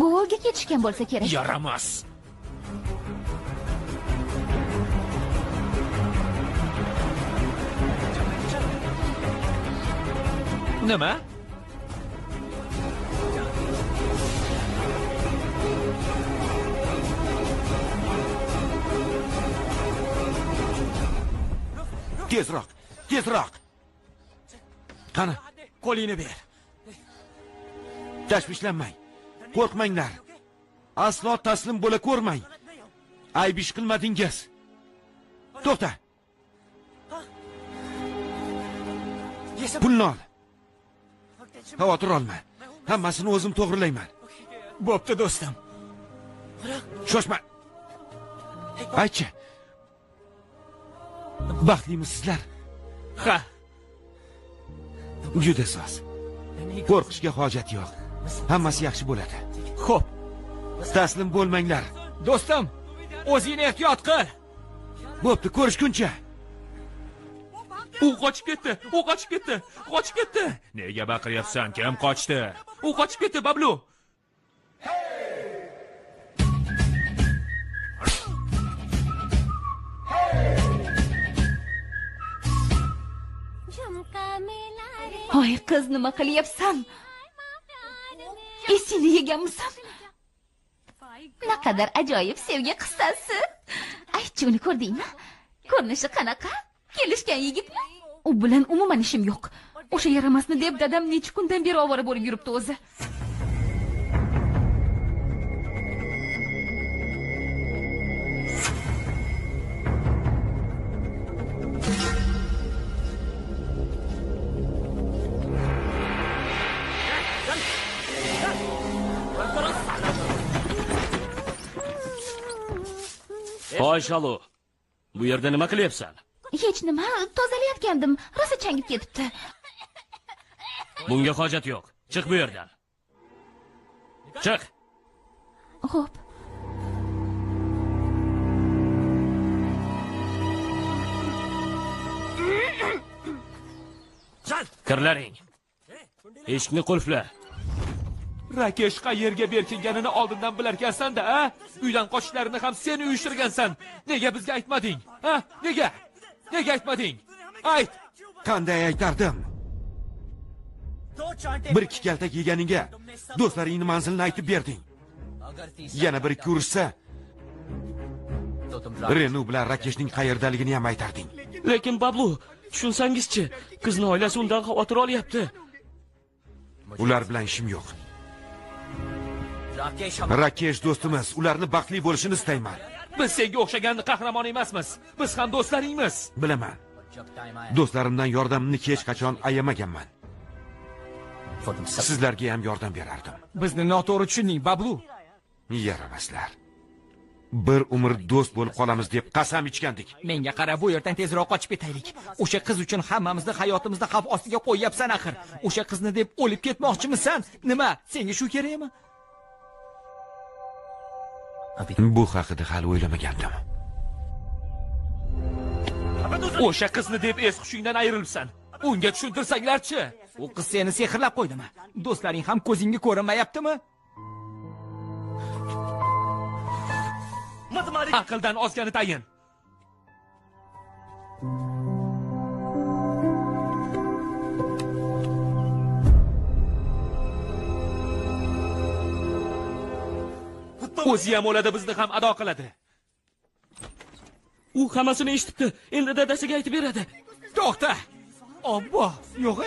Golga ketishgan bo'lsa kerak. Yaramas. Nima? Tezroq, tezroq. Qani, Qo'lingni ber. tashvishlanmang. Qo'rqmanglar. Aslo taslim bo'la ko'rmang. Ayb ish qilmadingiz. To'xta. Pulni ol. Xavotir olma. Hammasini o'zim to'g'rilayman. Bo'pti, do'stim. Shoshma. Aytchi. Baxtlimisizlar? Ha. Juda soz. Qo'rqishga hojat yo'q. Hammasi yaxshi bo'ladi. Xo'p, Taslim bo'lmanglar. do'stim, o'zingni ehtiyot qil. Bo'pti, ko'rishguncha. U qochib ketdi. U qochib ketdi. Qochib ketdi. Nega baqiryapsan? Kim qochdi? U qochib ketdi, Bablu. Hoy, qiz, nima qilyapsan? Esingni yeganmisan? Naqadar ajoyib sevgi qissasi. Aytchi, uni ko'rdingmi? Ko'rinishi qanaqa? Kelishgan yigitmi? U bilan umuman ishim yo'q. O'sha yaramasni deb dadam necha kundan beri ovora bo'lib yuribdi o'zi. Hoy, Shalu. Bu yerda nima qilyapsan? Hech nima, tozalayotgandim. Rosa changib ketibdi. Bunga hojat yo'q. Chiq bu yerdan. Chiq. Xo'p. Kirlaring. Eshikni qulfla. Rakesh qayerga berkinganini oldindan bilarkansan-da, a? Uydan qochishlarini ham sen uyushtirgansan. Nega bizga aytmading? Ha? Nega? Nega aytmading? Ayt. Qanday aytardim? Bir ikki kaltak yeganingga do'stlaringning manzilini aytib berding. Yana bir ikki urishsa, Renu bilan Rakeshning qayerdaligini ham aytarding. Lekin Bablu, tushunsangiz-chi, qizni oilasi undan xavotir olyapti. Ular bilan ishim yo'q. Rakesh do'stimiz, ularni baxtli bo'lishini istayman. Biz senga o'xshagan qahramon emasmiz. Biz ham do'stlaringmiz. Bilaman. Do'stlarimdan yordamimni hech qachon ayamaganman. Sizlarga ham yordam berardim. Bizni noto'g'ri tushunding, Bablu. Yaramaslar. Bir umr do'st bo'lib qolamiz deb qasam ichgandik. Menga qara, bu yerdan tezroq qochib ketaylik. O'sha qiz uchun hammamizni hayotimizni xavf ostiga qo'yyapsan axir. O'sha qizni deb o'lib ketmoqchimisan? Nima? Senga shu kerakmi? Bu haqida hali o'ylamagandim. O'sha qizni deb es-hushingdan ayrilibsan. Unga tushuntirsanglar-chi? U qiz seni sehrlab qo'ydimi? Do'stlaring ham ko'zingga ko'rinmayaptimi? Aqldan ozgani tayin. O'zi ham o'ladi, bizni ham ado qiladi. U hammasini eshitibdi. Endi dadasiga aytib beradi. To'xta. Obbo, yo'q.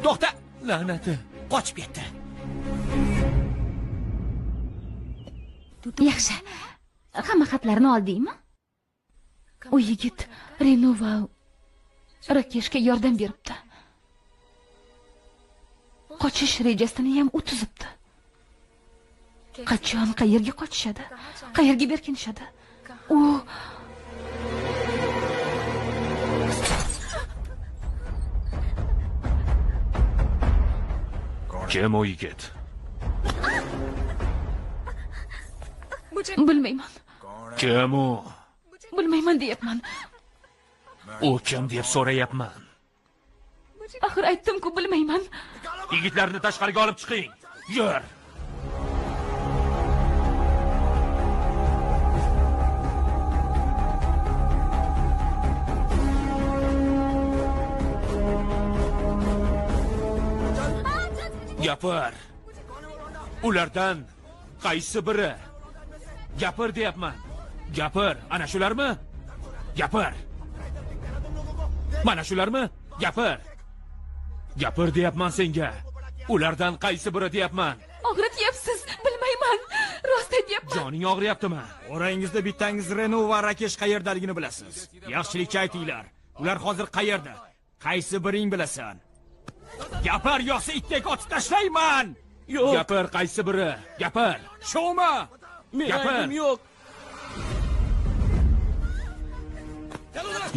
To'xta. La'nati. Qochib ketdi. Yaxshi. Hamma xatlarni oldingmi? U yigit Rino va Rakeshga yordam beribdi. Qochish rejasini ham u tuzibdi. Qachon, qayerga qochishadi? Qayerga berkinishadi? U Kim u yigit? Bilmayman. Kim u? Bilmayman deyapman. U kim deb so'rayapman. Axir aytdim-ku, bilmayman. Yigitlarni tashqariga olib chiqing. Yur. Gapir. Ulardan qaysi biri? Gapir deyapman. Gapir. Ana shularmi? Gapir. Mana shularmi? Gapir. Gapir deyapman senga. Ulardan qaysi biri deyapman. Og'rityapsiz. Bilmayman. Rost aytyapman. Joning og'riyaptimi? Orangizda bittangiz Reno va Rakesh qayerdaligini bilasiz. Yaxshilikcha aytinglar. Ular hozir qayerda? Qaysi biring bilasan? Gapir, yo'qsa itdek otib tashlayman. Yo'q. Gapir, qaysi biri? Gapir. Shumi? Gapir. Yo'q.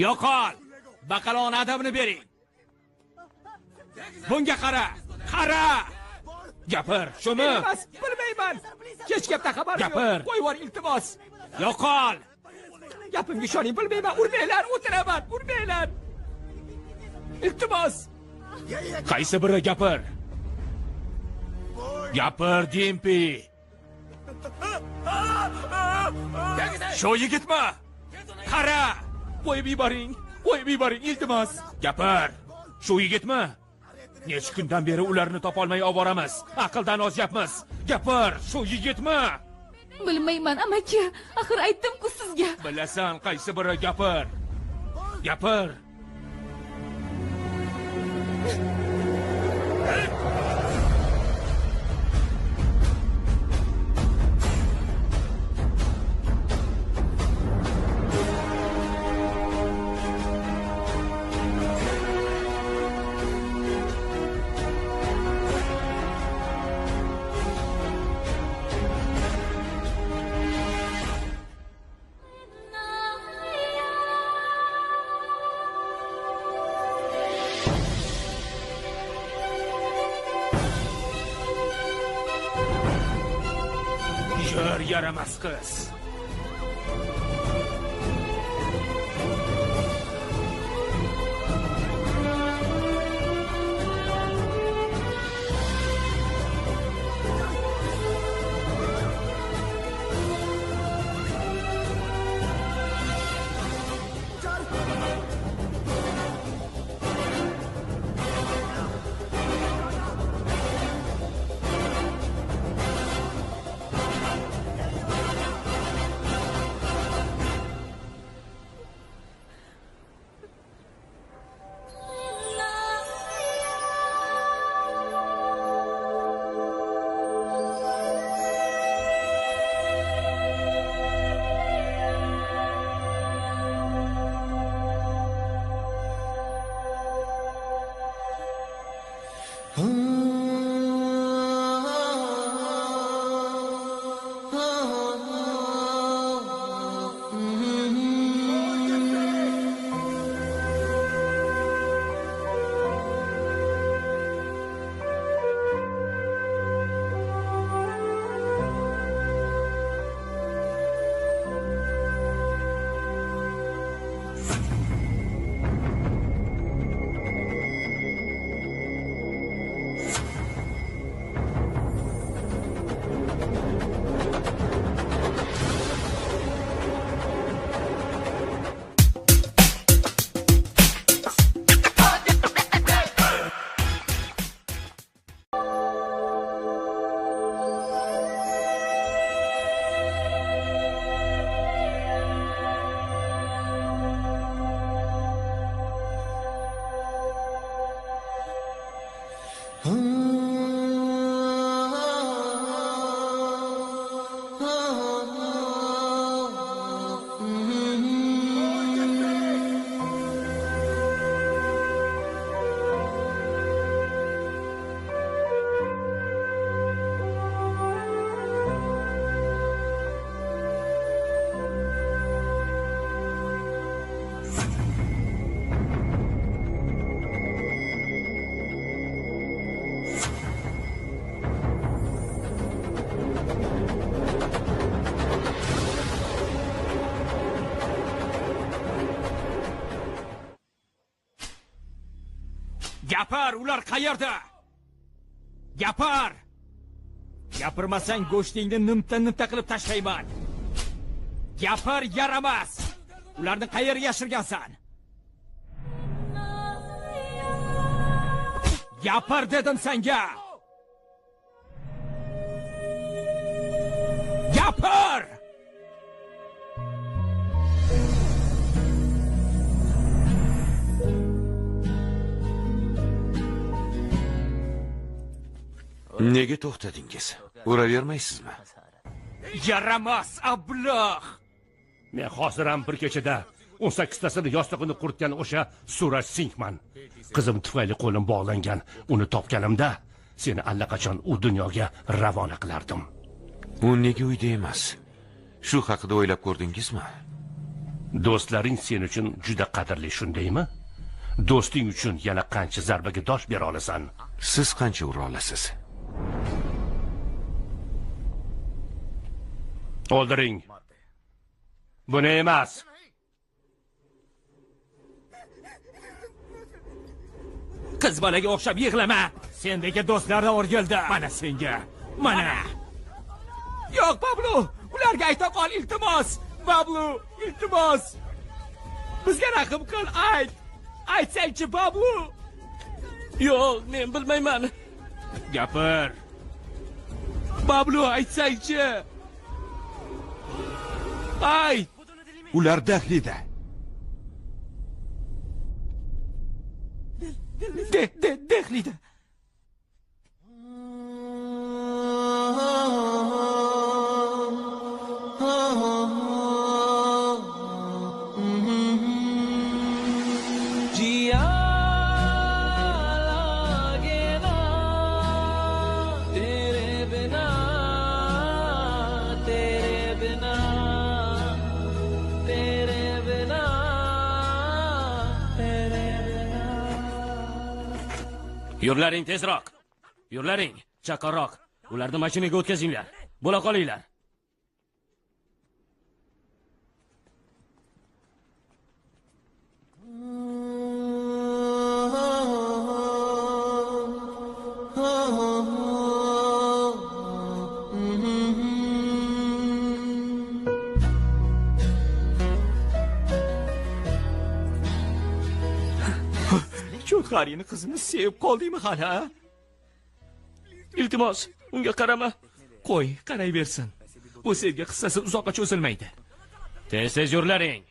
Yo'qol. Baqalon adabini bering. Bunga qara. Qara. Gapir, shumi? Emas, bilmayman. Hech gapdan xabarim yo'q. Gapir. Qo'yib yuboring, iltimos. Yo'qol. Gapimga ishoning, bilmayman. Urmanglar, o'tiraman. Urmanglar. Iltimos. Qaysi biri gapir? Gapir, Dimpi. Shu yigitmi? Qara! Qo'yib yuboring. Qo'yib yuboring, iltimos. Gapir. Shu yigitmi? Necha kundan beri ularni topolmay oboramiz. Aqldan ozyapmiz. Gapir, shu yigitmi? Bilmayman, amaki. Axir aytdim-ku sizga. Bilasan, qaysi biri? Gapir. Gapir. Yur, yaramas qiz. Gapir, ular qayerda? Gapir! Gapirmasang go'shtingni nimta qilib tashlayman. Gapir, yaramas. Ularni qayerga yashirgansan? Gapir dedim senga. Gapir! Nega to'xtadingiz? Uravermaysizmi? Yaramas, ablah. Men hozir ham bir kechada 18 tasini yostig'ini quritgan o'sha Suraj Singhman. Qizim tufayli qo'lim bog'langan. Uni topganimda seni allaqachon u dunyoga ravona qilardim. U nega uyda emas? Shu haqida o'ylab ko'rdingizmi? Do'stlaring sen uchun juda qadrli, shundaymi? Do'sting uchun yana qancha zarbaga dosh bera olasan? Siz qancha ura olasiz? O'ldiring. Buni emas. Qiz bolaga o'xshab yig'lama. Sendagi do'stlardan o'rgildi. Mana senga. Mana. Yo'q, Pablo. Ularga ayta qol, iltimos. Pablo, iltimos. Bizga rahim qil, ayt. Aytsang-chi, Pablo. Yo'q, men bilmayman. Gapir. Pablo, aytsang-chi. Ayt. Ular dahlida. Dahlida. Yurlaring tezroq. Yurlaring, chaqarroq. Ularni mashinaga o'tkazinglar. Bo'la qolinglar. Cho'tqarini qizini sevib qoldingmi hali? Iltimos, unga qarama. Qo'y, qarayversin. Bu sevgi qissasi uzoqqa cho'zilmaydi. Tez yurlaring.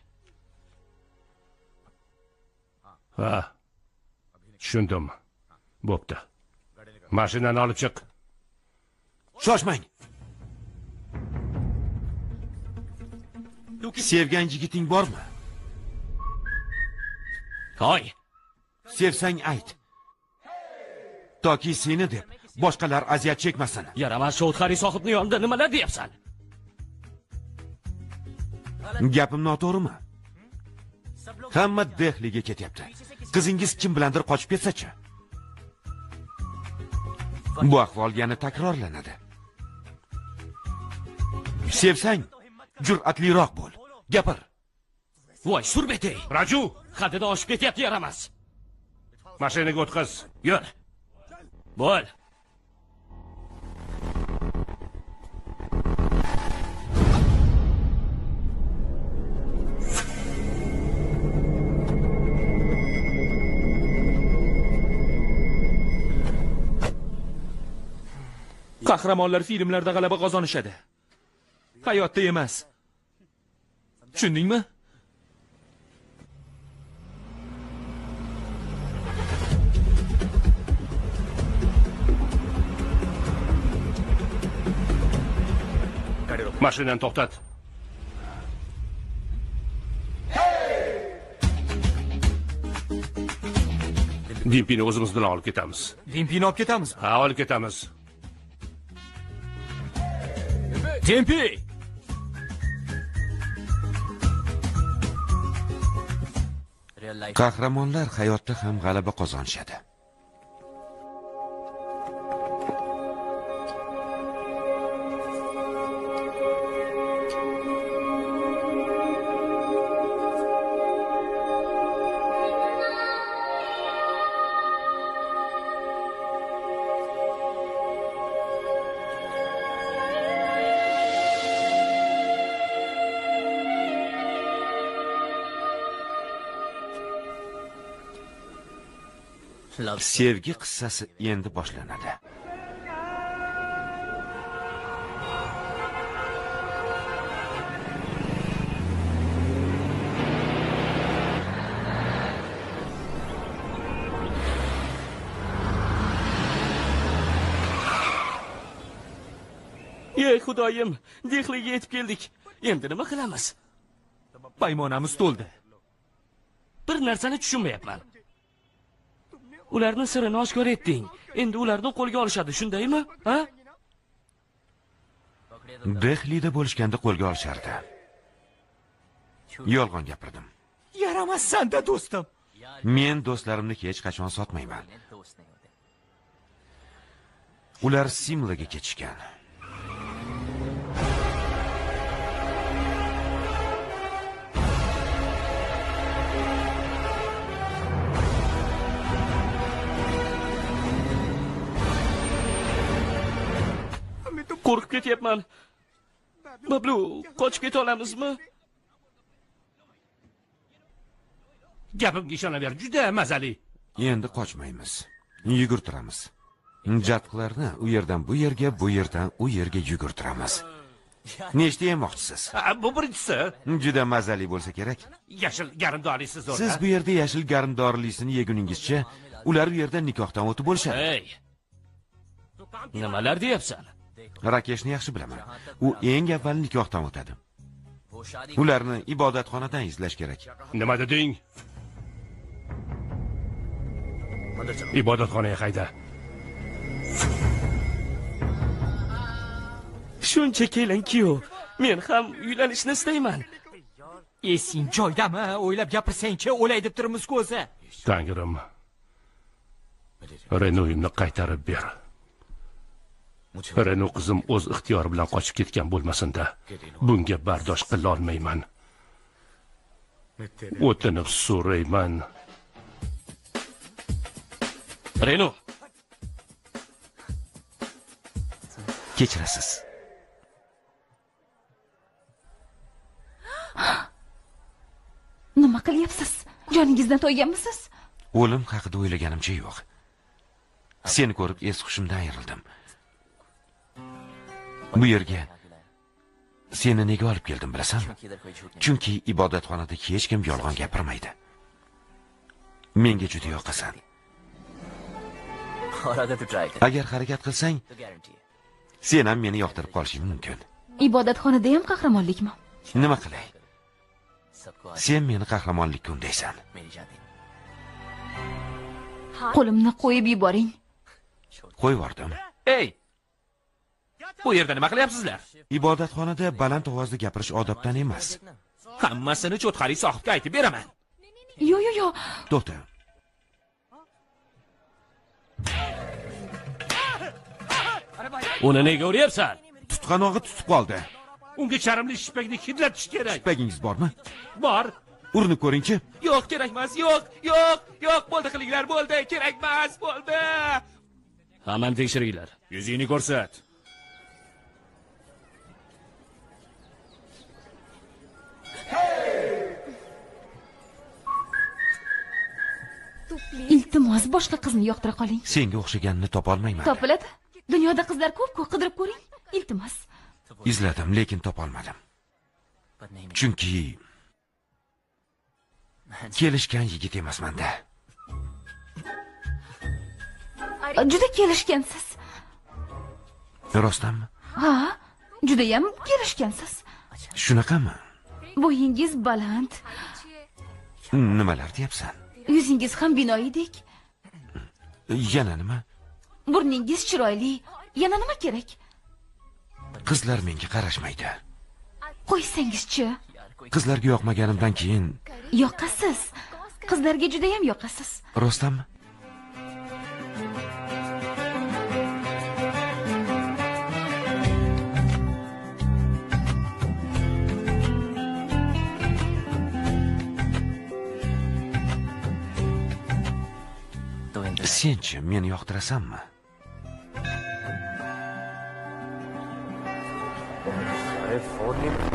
Ha. Tushundim. Bo'pti. Mashinani olib chiq. Shoshmang. Sevgan yigiting bormi? Hoy, sevsang ayt. Toki seni deb boshqalar aziyat chekmasin. yaramas Cho'tqari sohibni yonida nimalar deyapsan? Gapim noto'g'rimi? Hamma Dehliga ketyapti. Qizingiz kim bilandir qochib ketsa-chi? Bu ahvol yana takrorlanadi. Sevsang, jur'atliroq bo'l. Gapir. Voy, surbetey. Raju, Haddidan oshib ketyapti, yaramas. mashinaga o'tqaz. Yur. Bo'l. Qahramonlar filmlarda g'alaba qozonishadi. Hayotda emas. Tushundingmi? Mashinani to'xtat. Dimpini o'zimiz bilan olib ketamiz. Dimpini olib ketamiz. Ha, olib ketamiz. Dimpi! Qahramonlar hayotda ham g'alaba qozonishadi. Sevgi qissasi endi boshlanadi. Ey xudoyim, Dehliga yetib keldik. Endi nima qilamiz? Paymonamiz to'ldi. Bir narsani tushunmayapman. Ularni sirini oshkor etding. Endi ularni qo'lga olishadi, shundaymi? Ha? Dehlida bo'lishganda qo'lga olishardi. Yolg'on gapirdim. Yaramassan-da do'stim. Men do'stlarimni hech qachon sotmayman. Ular Simlaga ketishgan. Qo'rqib ketyapman. Bablu, qochib keta olamizmi? Gapimga ishonaver, juda mazali. Endi qochmaymiz. Yugurtiramiz. Jatqlarni u yerdan bu yerga, bu yerdan u yerga yugurtiramiz. Nechta yemoqchisiz? Bu birinchisi. Juda mazali bo'lsa kerak. Yashil garmdorlisiz zo'r. Siz bu yerda yashil garmdorlisini yeguningizcha, ular u yerda nikohdan o'tib bo'lishadi. Hey. Nimalar deyapsan? Rakeshni yaxshi bilaman. U eng avval nikohdan o'tadi. Ularni ibodatxonadan izlash kerak. Nima deding? Ibodatxonaga qayda? Shuncha kelin-kuyov. Men ham uylanishni istayman. Esing joydami? O'ylab gapirsang-chi, o'lay deb turibmiz ko'zi. Tangrim. Renoyimni qaytarib ber. Reno qizim o'z ixtiyori bilan qochib ketgan bo'lmasin-da. Bunga bardosh qila olmayman. O'tinib so'rayman. Reno. Kechirasiz. Nima qilyapsiz? Joningizdan to'yganmisiz? O'lim haqida o'ylaganimcha yo'q. Seni ko'rib es-hushimdan ayrildim. Bu yerga seni nega olib keldim bilasanmi? Chunki ibodatxonada hech kim yolg'on gapirmaydi. Menga juda yoqasan. Agar harakat qilsang, sen ham meni yoqtirib qolishing mumkin. Ibodatxonada ham qahramonlikmi? Nima qilay? Sen meni qahramonlikka undaysan. Qo'limni qo'yib yuboring. Qo'yib yubordim. Ey! Bu yerda nima qilyapsizlar? Ibodatxonada baland ovozda gapirish odobdan emas. Hammasini cho'tqari sohibga aytib beraman. Yo. To'xta. Uni nega uryapsan? Tutqanog'i tutib qoldi. Unga charmli shipakni hidlatish kerak. Shipagingiz bormi? Bor. Urinib ko'ring-chi. Yo'q, kerak emas. Yo'q. Bo'ldi qilinglar, bo'ldi. Kerak emas, bo'ldi. Hammani tekshiringlar. Yuzingni ko'rsat. Iltimos, boshqa qizni yoqtira qoling. Senga o'xshaganini topolmayman. Topiladi. Dunyoda qizlar ko'p-ku, qidirib ko'ring. Iltimos. Izladim, lekin topolmadim. Chunki kelishgan yigit emasman-da. Juda kelishgansiz. Rostdanmi? Ha, Judayam kelishgansiz. Shunaqami? Bo'yingiz baland, Nimalar deyapsan? yuzingiz ham binoyidek, Yana nima? burningiz chiroyli. Yana nima kerak? Qizlar menga qarashmaydi. Qo'ysangiz-chi. Qizlarga yoqmaganimdan keyin Yoqasiz. Qizlarga judayam yoqasiz. rostdanmi? Senchi meni yoqtirasanmi?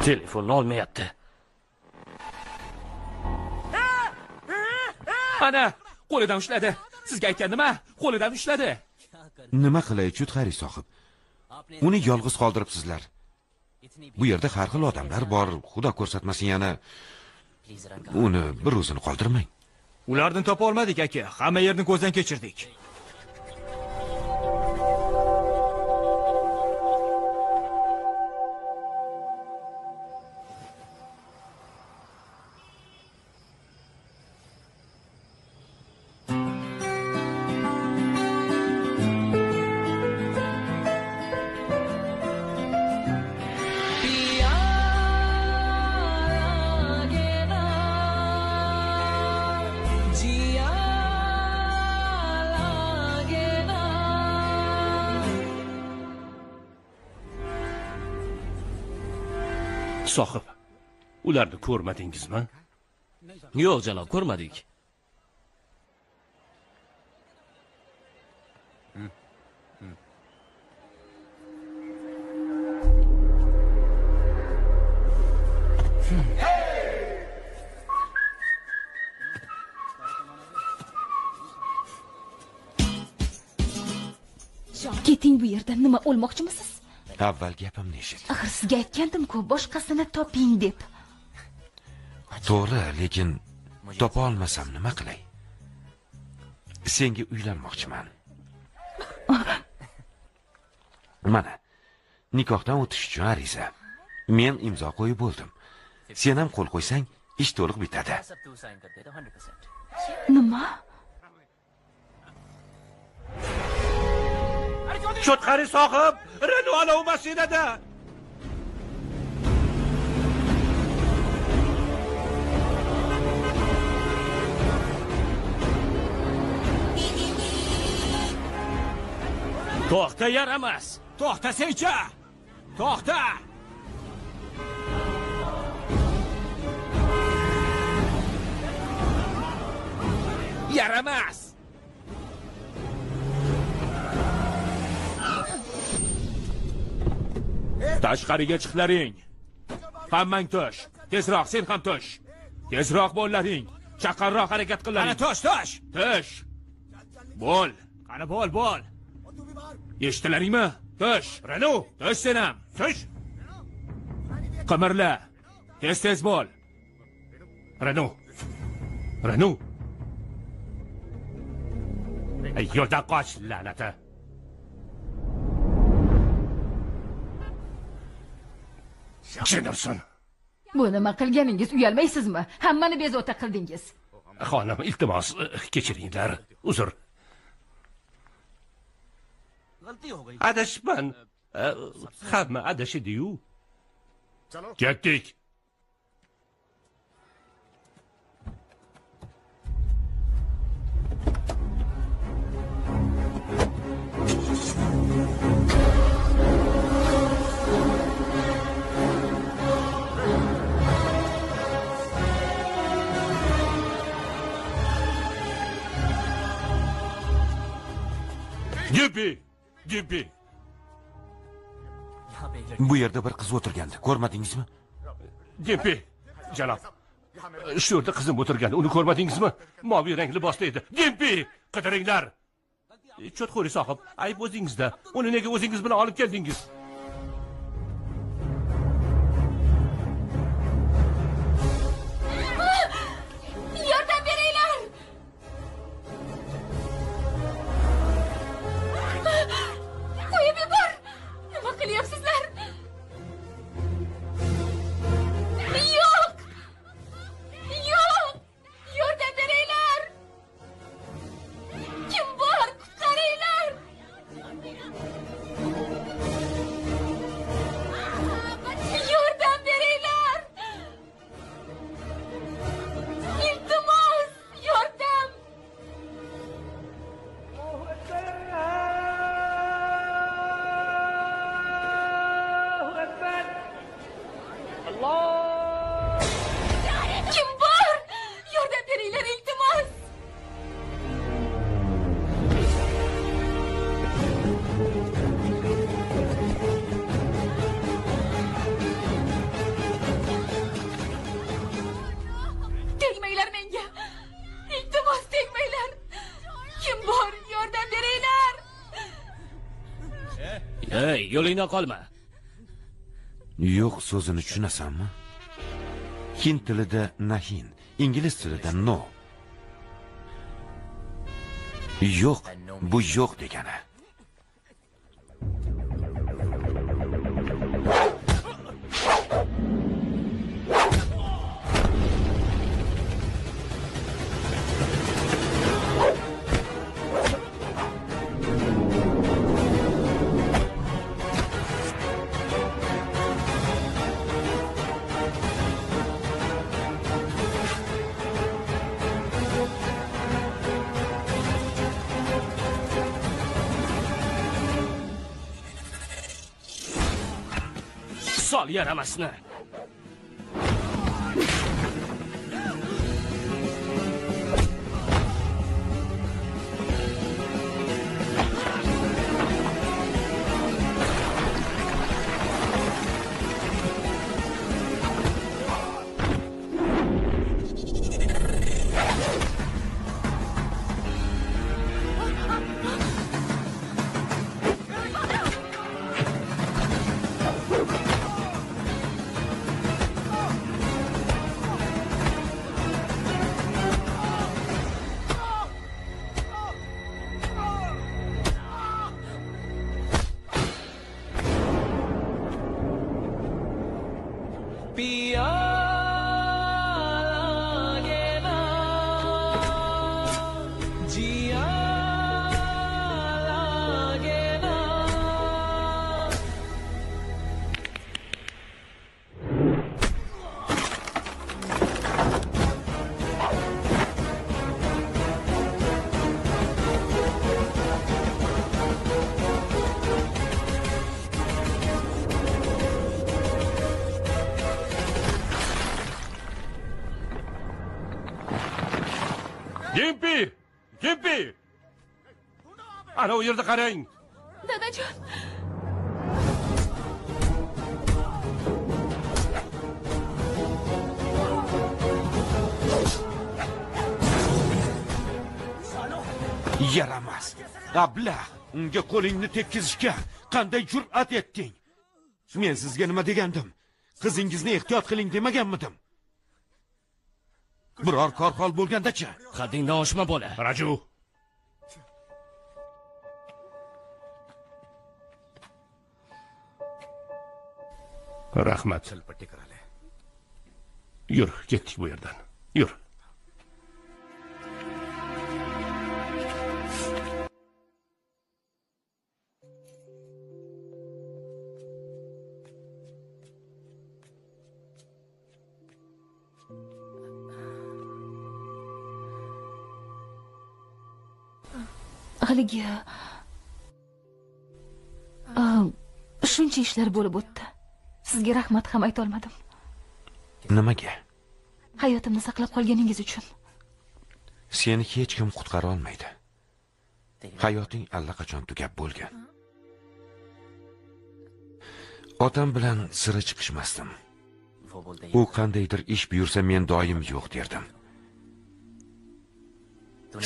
Telefonni olmayapti. Ana, qo'lidan ushladi. Sizga aytgandima, qo'lidan ushladi. Nima qilay, Chudxari sohib? Uni yolg'iz qoldiribsizlar. Bu yerda har xil odamlar bor, xudo ko'rsatmasin yana. Uni bir o'zini qoldirmang. Ularni topa olmadik aka. Hamma yerni ko'zdan kechirdik. Sohib, ularni ko'rmadingizmi? Yo'q, janob, ko'rmadik. Keting bu yerdan. Nima o'lmoqchimisiz? Avval gapimni eshit. Axir sizga aytgandim-ku, boshqasini toping deb. To'g'ri, lekin topa olmasam nima qilay? Senga uylanmoqchiman. Mana, nikohdan o'tish uchun ariza. Men imzo qo'yib bo'ldim. Sen ham qo'l qo'ysang, ish to'liq bitadi. Nima? Chudxari sohib, Renault olov mashinada. To'xta, yaramas. To'xtasang-chi. To'xta. Yaramas. Tashqariga chiqlaring. Hammang tush. Tezroq, sen ham tush. Tezroq bo'llaring. Chaqarroq harakat qilaring. Qani tush. Tush. Bo'l. Qani bo'l. Eshitilaringmi? Tush. Renault, tush sen ham. Tush. Qimirla. Tez bo'l. Renault. Yo'ldan qoch, la'nati. Jennerson. Bu nima qilganingiz, uyalmaysizmi? Hammani bezovta qildingiz. Xonim, iltimos, kechiringlar. Uzr. Adashman. Hamma adashidi-yu. Ketdik. Gibbi. Bu yerda bir qiz o'tirgandi. Ko'rmadingizmi? Gibbi. Janob. Shu yerda qizim o'tirgandi. Uni ko'rmadingizmi? Moviy rangli libosda edi. Gibbi, qidiringlar. Chudxari sohib, ayb o'zingizda. Uni nega o'zingiz bilan olib keldingiz? Yordam beringlar. Qo'yib yubor. Nima qilyapsizlar? Ey, yo'lingdan qolma. Yo'q so'zini tushunasanmi? Hind tilida nahin, ingliz tilida no. Yo'q, bu yo'q degani. Sol yaramasni. Gimpi! Ana u yerda qarang. Dadajon. Yaramas. Ablah, unga qo'lingni tekkizishga qanday jur'at etding? Men sizga nima degandim? Qizingizni ehtiyot qiling demaganmidim? Biror kor-hol bo'lganda-chi? Haddingdan oshma bola. Raju. Rahmat. Yur, ketdik bu yerdan. Yur. Haligi shuncha ishlar bo'lib o'tdi. Sizga rahmat ham ayta olmadim. Nimaga? Hayotimni saqlab qolganingiz uchun. Seni hech kim qutqara olmaydi. Hayoting allaqachon tugab bo'lgan. Otam bilan sira chiqishmasdim. U qandaydir ish buyursa men doim yo'q derdim.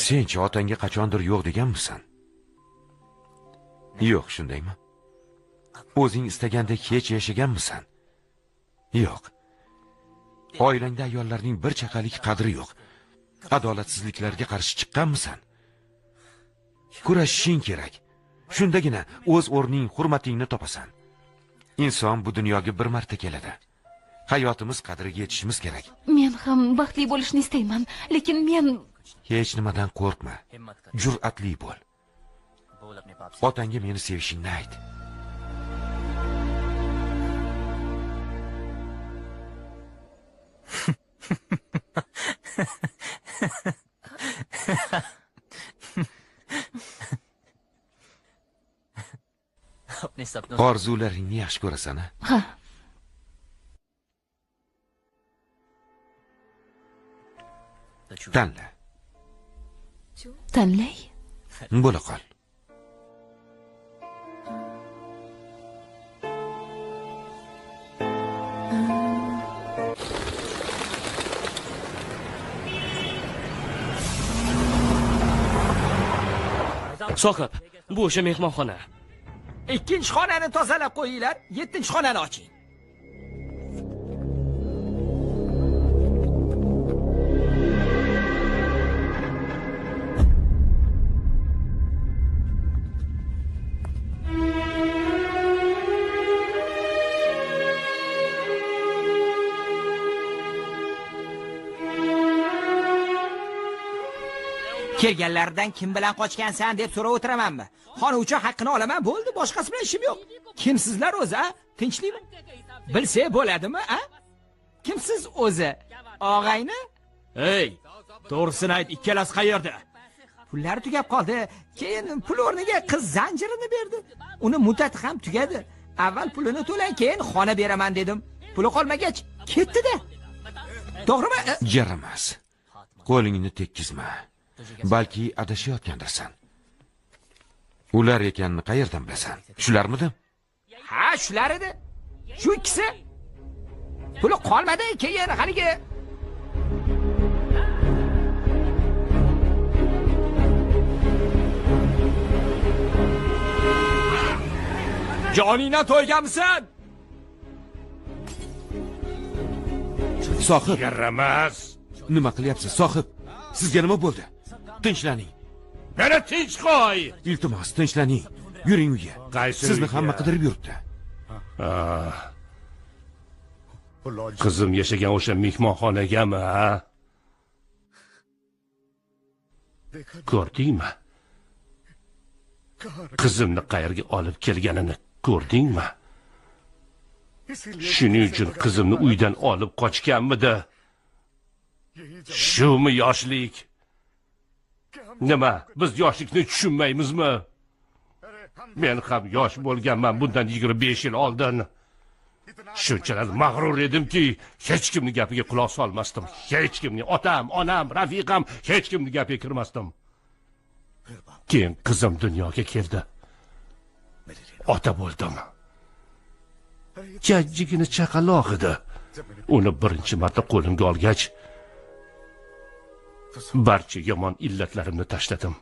Senchi otangga qachondir yo'q deganmisan? Yo'q, shundaymi? O'zing istagandek hech yashaganmisan? Yo'q. Oilangda ayollarning bir chaqalik qadri yo'q. Adolatsizliklarga qarshi chiqqanmisan? Kurashishing kerak. Shundagina o'z o'rning, hurmatingni topasan. Inson bu dunyoga bir marta keladi. Hayotimiz qadriga yetishimiz kerak. Men ham baxtli bo'lishni istayman, lekin men hech nimadan qo'rqma. Jur'atli bo'l. Otangga meni sevishingni ayt. Orzularingni yaxshi ko'rasan, a? Ha. Tanla. Tanlay. Bo'la qol. Sohib, bu o'sha mehmonxona. Ikkinchi xonani tozalab qo'yinglar, 7-xonani oching. Kelganlardan kim bilan qochgansan deb so'rab o'tiramanmi? Xonuvchi haqqini olaman, bo'ldi, boshqasi bilan ishim yo'q. Kimsizlar o'zi, a? Tinchlikmi? Bilsa bo'ladimi, a? Kimsiz o'zi? Og'ayni? Ey, to'g'risini ayt, ikkalasi qayerda? Pullari tugab qoldi. Keyin pul o'rniga qiz zanjirini berdi. Uni muddati ham tugadi. Avval pulini to'lang, keyin xona beraman dedim. Puli qolmagach, ketdi-da. To'g'rimi? Yaramas. Qo'lingni tekkizma. Balki adashayotgandirsan. Ular ekanini qayerdan bilasan? Shularmidi? Ha, shular edi. Shu ikkisi. Puli qolmadi, keyin haligi Joningdan to'yganmisan? Sohib, Yaramas. nima qilyapsiz, sohib? Sizga nima bo'ldi? Tinchlaning. Meni tinch qo'y. Iltimos, tinchlaning. Yuring uyga. Sizni hamma qidirib yuribdi. Qizim yashagan o'sha mehmonxonagami, ha? Ko'rdingmi? Qizimni qayerga olib kelganini ko'rdingmi? Shuning uchun qizimni uydan olib qochganmidi? Shumi yoshlik? Nima, biz yoshlikni tushunmaymizmi? Men ham yosh bo'lganman bundan 25 yil oldin. Shunchalar mag'rur edimki, hech kimning gapiga quloq solmasdim. Hech kimning, otam, onam, rafiqam, hech kimning gapiga kirmasdim. Keyin qizim dunyoga keldi. Ota bo'ldim. Jajjigina chaqaloq edi. Uni birinchi marta qo'limga olgach, barcha yomon illatlarimni tashladim.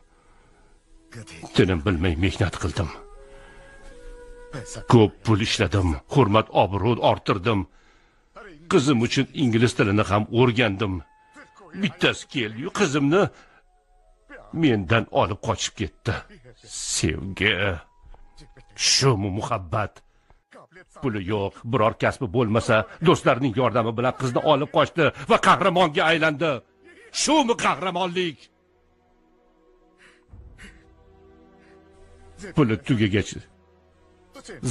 Tinim bilmay mehnat qildim. Ko'p pul ishladim, hurmat obro' orttirdim. Qizim uchun ingliz tilini ham o'rgandim. Bittasi keldi-yu, qizimni mendan olib qochib ketdi. Sevgi, shumi muhabbat? Puli yo'q, biror kasbi bo'lmasa, do'stlarining yordami bilan qizni olib qochdi va qahramonga aylandi. Shumi qahramonlik? Puli tugagach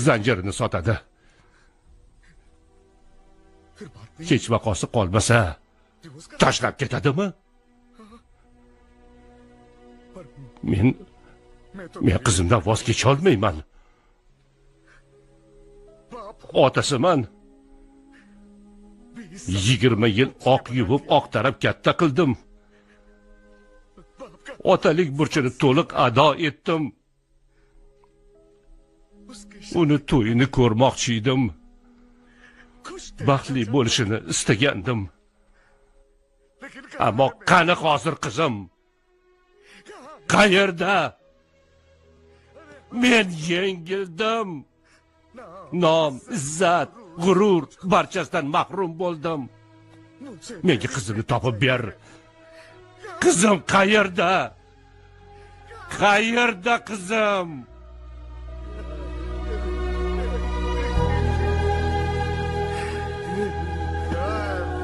zanjirini sotadi. Hech vaqosi qolmasa, tashlab ketadimi? Men qizimdan voz kecha olmayman. Otasiman. 20 yil oq yuvib, oq tarab katta qildim. Otalik burchini to'liq ado etdim. Uni to'yini ko'rmoqchi edim. Baxtli bo'lishini istagandim. Ammo qani hozir qizim? Qayerda? Men yengildim. Nom, izzat, g'urur barchasidan mahrum bo'ldim. Menga qizimni topib ber. Qizim qayerda? Qayerda qizim?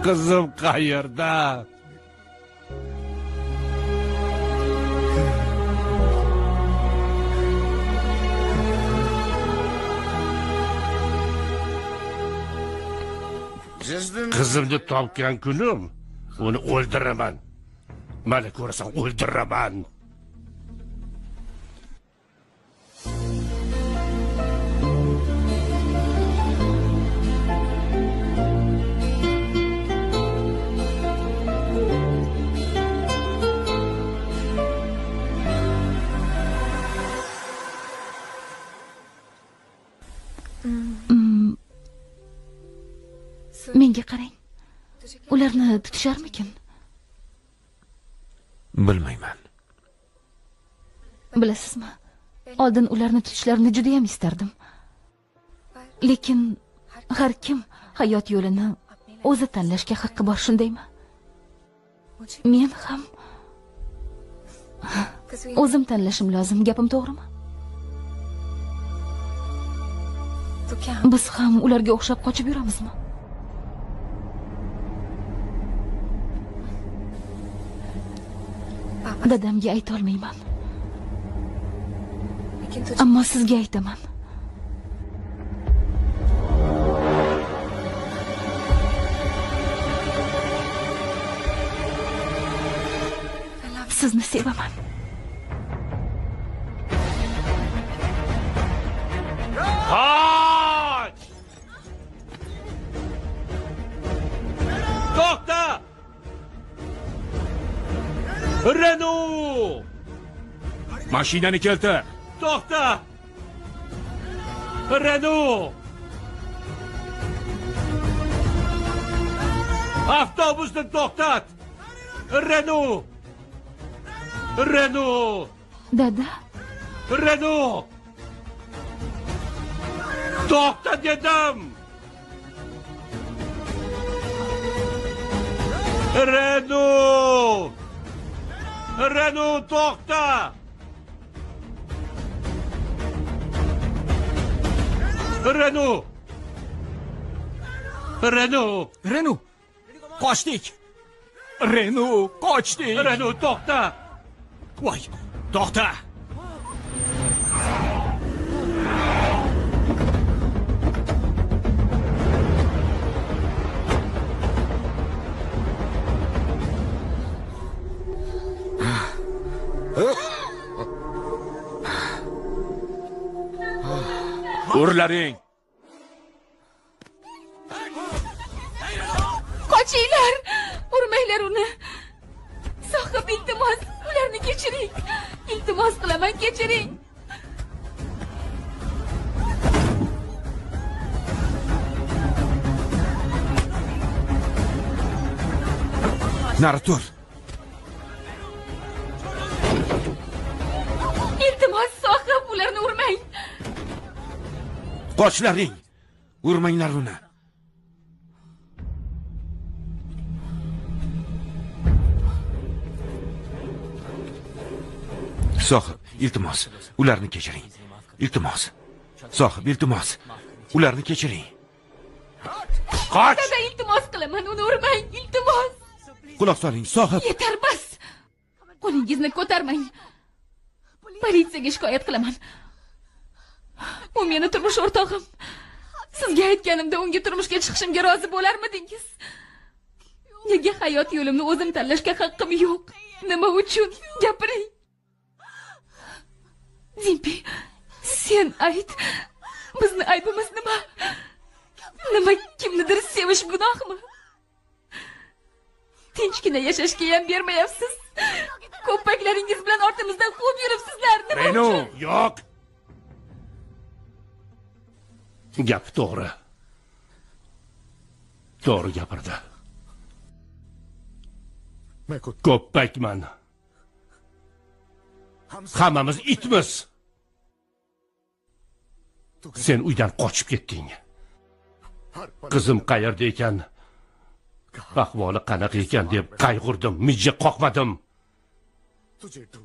Qizim qayerda? Qizimni topgan kunim uni o'ldiraman. Mana ko'rasan, o'ldiraman. Menga qarang. Ularni tutisharmikin? Bilmayman. Bilasizmi? Oldin ularni tutishlarini juda ham istardim. Lekin har kim hayot yo'lini o'zi tanlashga haqqi bor, shundaymi? Men ham o'zim tanlashim lozim, gapim to'g'rimi? Biz ham ularga o'xshab qochib yuramizmi? Dadamga ayta olmayman. Ammo sizga aytaman. Sizni sevaman. Haç! To'xta! Renault! Mashinani keltir. To'xta! Renault! Avtobusni to'xtat! Renault! Renault! Dada, Renault! To'xta dedim! Renault! Renault to'xta! Renault! Renault! Renault, qochdik. Renault, qochdik. Renault to'xta! Voy, to'xta. Urlaring! qochinglar! Urmanglar uni. Sohib, iltimos, ularni kechiring. Iltimos qilaman, kechiring. Nari tur. Iltimos, Sohib, ularni urmang. Qochlaring. Urmanglar uni. Sohib, iltimos, ularni kechiring. Iltimos. Sohib, iltimos, ularni kechiring. Qoch! Dada, iltimos qilaman, uni urmang, iltimos. Quloq soling, Sohib. Yetar, bas. Qo'lingizni ko'tarmang. Politsiyaga shikoyat qilaman. U meni turmush o'rtog'im. Sizga aytganimda unga turmushga chiqishimga rozi bo'larmidingiz? Nega hayot yo'limni o'zim tanlashga haqqim yo'q? Nima uchun? Gapiring. Zimpi, sen ayt. Bizni aybimiz nima? Nima kimnidir sevish gunohmi? Tinchgina yashashga ham bermayapsiz. Ko'paklaringiz bilan ortimizdan quvib yuribsizlar. Nima uchun? Renault, yo'q. Gap to'g'ri. To'g'ri gapirdi. Ko'ppakman. Hammamiz itmiz. Sen uydan qochib ketding. Qizim qayerda ekan? Ahvoli qanaqa ekan deb qayg'urdim, mijja qoqmadim.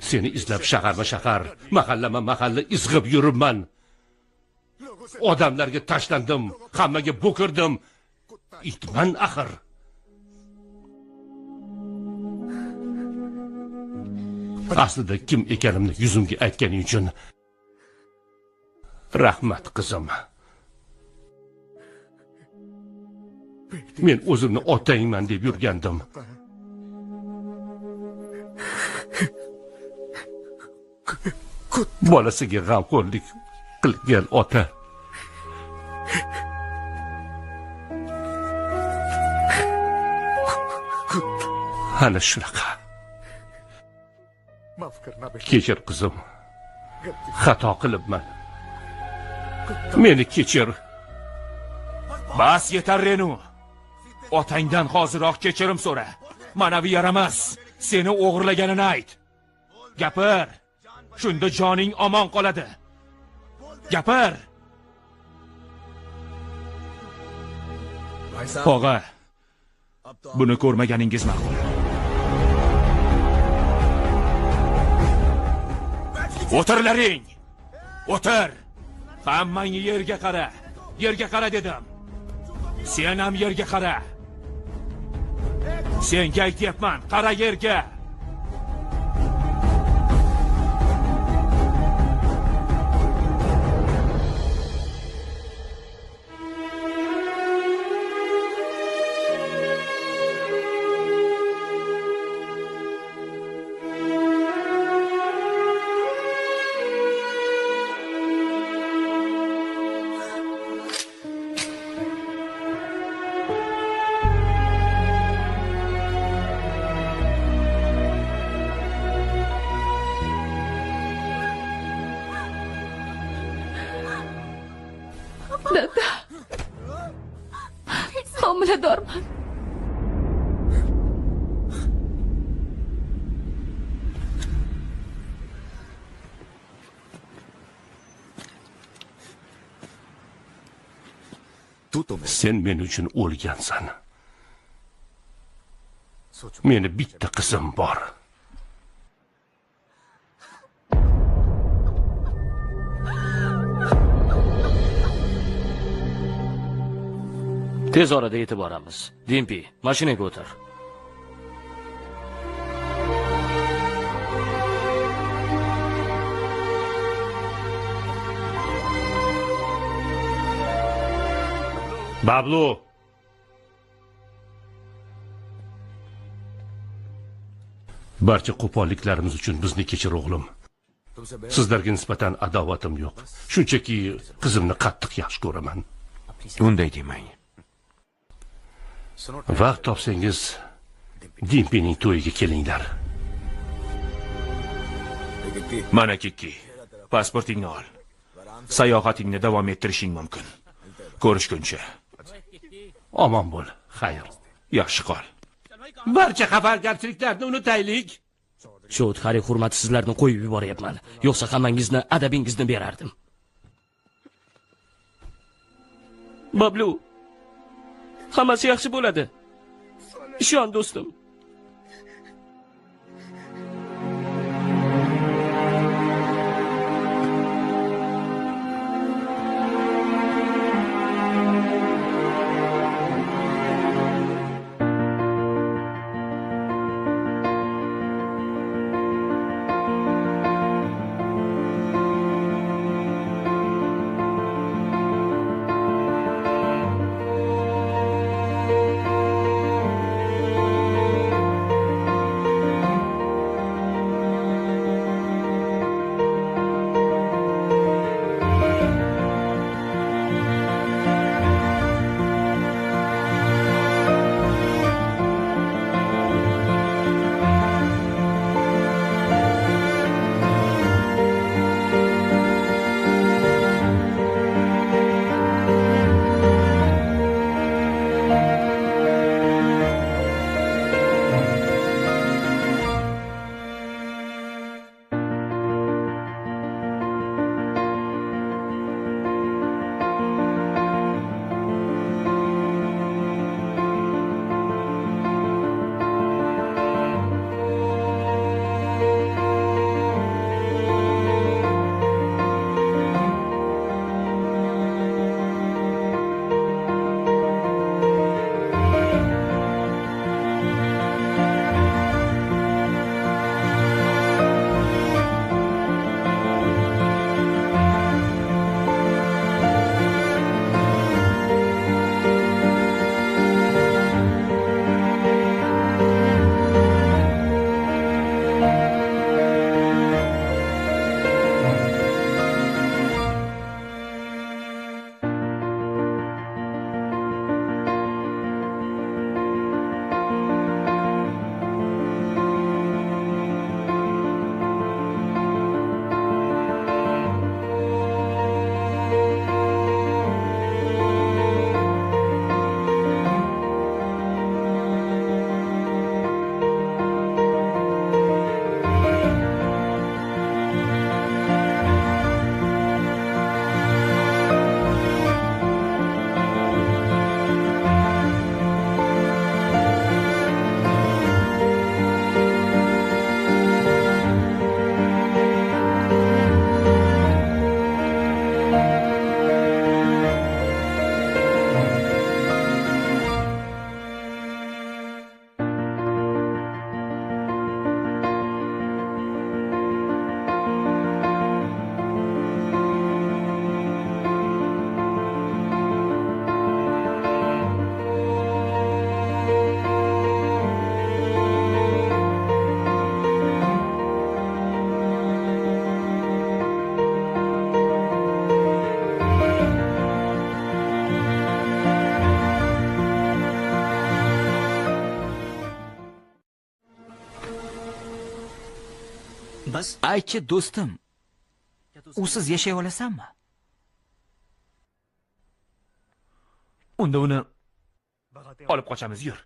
Seni izlab shahar, mahalla izg'ib yuribman. Odamlarga tashlandim, hammaga bo'kirdim. Itman axir. Aslida kim ekanimni yuzimga aytganing uchun rahmat qizim. Men o'zimni otangman deb yurgandim. Bolasiga g'amxo'rlik qilgan ota. Ana shunaqa. Kechir qizim. Xato qilibman. Meni kechir. Bas, yetar Renault. Otangdan hoziroq kechirim so'ra. Manavi yaramas. Seni o'g'irlaganini ayt. Gapir. Shunda joning omon qoladi. Gapir. Og'a, buni ko'rmaganingiz ma'qul. O'tirlaring. O'tir. Hammang yerga qara. Yerga qara dedim. Sen ham yerga qara. Senga aytyapman, qara yerga. Dada. Homiladorman. Sen men uchun o'lgansan. Meni bitta qizim bor. Tez orada yetib boramiz. Dimpi, mashinaga o'tir. Bablu. Barcha qo'polliklarimiz uchun bizni kechir o'g'lim. Sizlarga nisbatan adovatim yo'q. Shunchaki qizimni qattiq yaxshi ko'raman. Unday demang. Vaqt topsangiz Dimpining to'yiga kelinglar. Mana Kikki, pasportingni ol. Sayohatingni davom ettirishing mumkin. Ko'rishguncha. Omon bo'l, xayr. Yaxshi qol. Barcha xafargarchiliklarni unutaylik. Cho'txari hurmatsizlarni qo'yib yuboryapman. Yo'qsa hammangizni adabingizni berardim. Bablu, hammasi yaxshi bo'ladi. Ishon do'stim. Aytchi do'stim, usiz yashay olasanmi? Unda uni olib qochamiz, yur.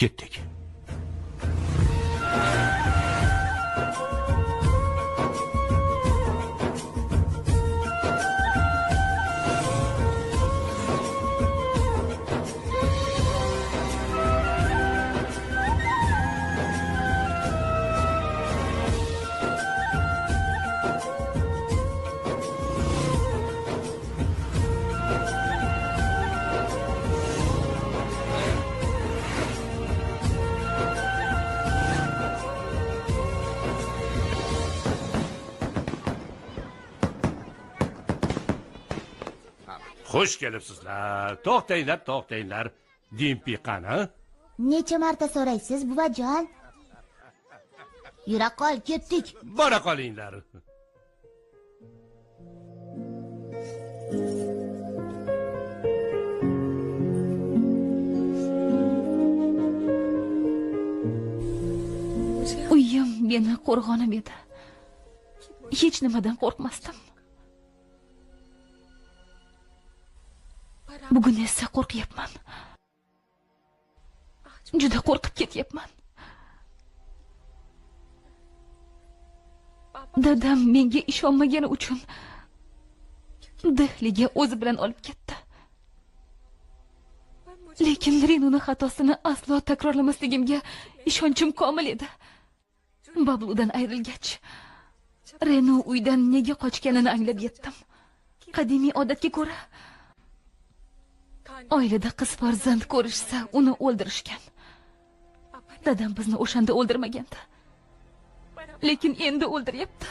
Ketdik. Xush kelibsizlar. To'xtanglar. Dimpi qani? Necha marta so'raysiz, buvajon? Yura qol, ketdik. Bora qolinglar. Uyim meni qo'rg'onim edi. Hech nimadan qo'rqmasdim. Bugun esa qo'rqyapman. Juda qo'rqib ketyapman. Dadam menga ishonmagani uchun Dehliga o'zi bilan olib ketdi. Lekin Rinuni xatosini aslo takrorlamasligimga ishonchim komil edi. Babludan ayrilgach, Renu uydan nega qochganini anglab yetdim. Qadimiy odatga ko'ra, oilada qiz farzand ko'rishsa, uni o'ldirishgan. Dadam bizni o'shanda o'ldirmagandi. Lekin endi o'ldiryapti.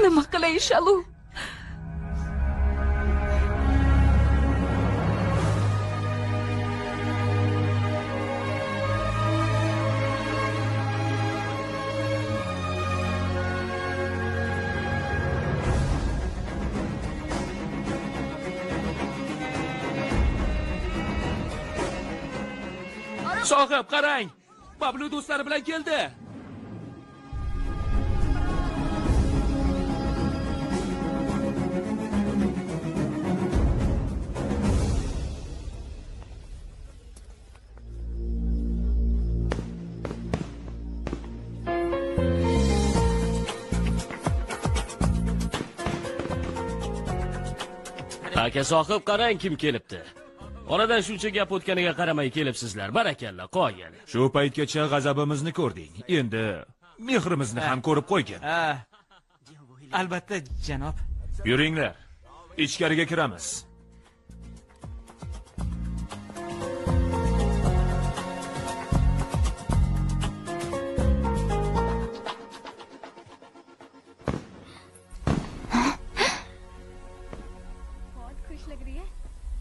Nima qilay, Shalu? Sohib, qarang. Bablu do'stlari bilan keldi. Aka sohib, qarang kim kelibdi. Oradan shuncha gap o'tganiga qaramay kelibsizlar. Barakalla, qo'ying. Shu paytgacha g'azabimizni ko'rding. Endi mehrimizni ham ko'rib qo'ygin. Albatta, janob. Yuringlar. Ichkariga kiramiz.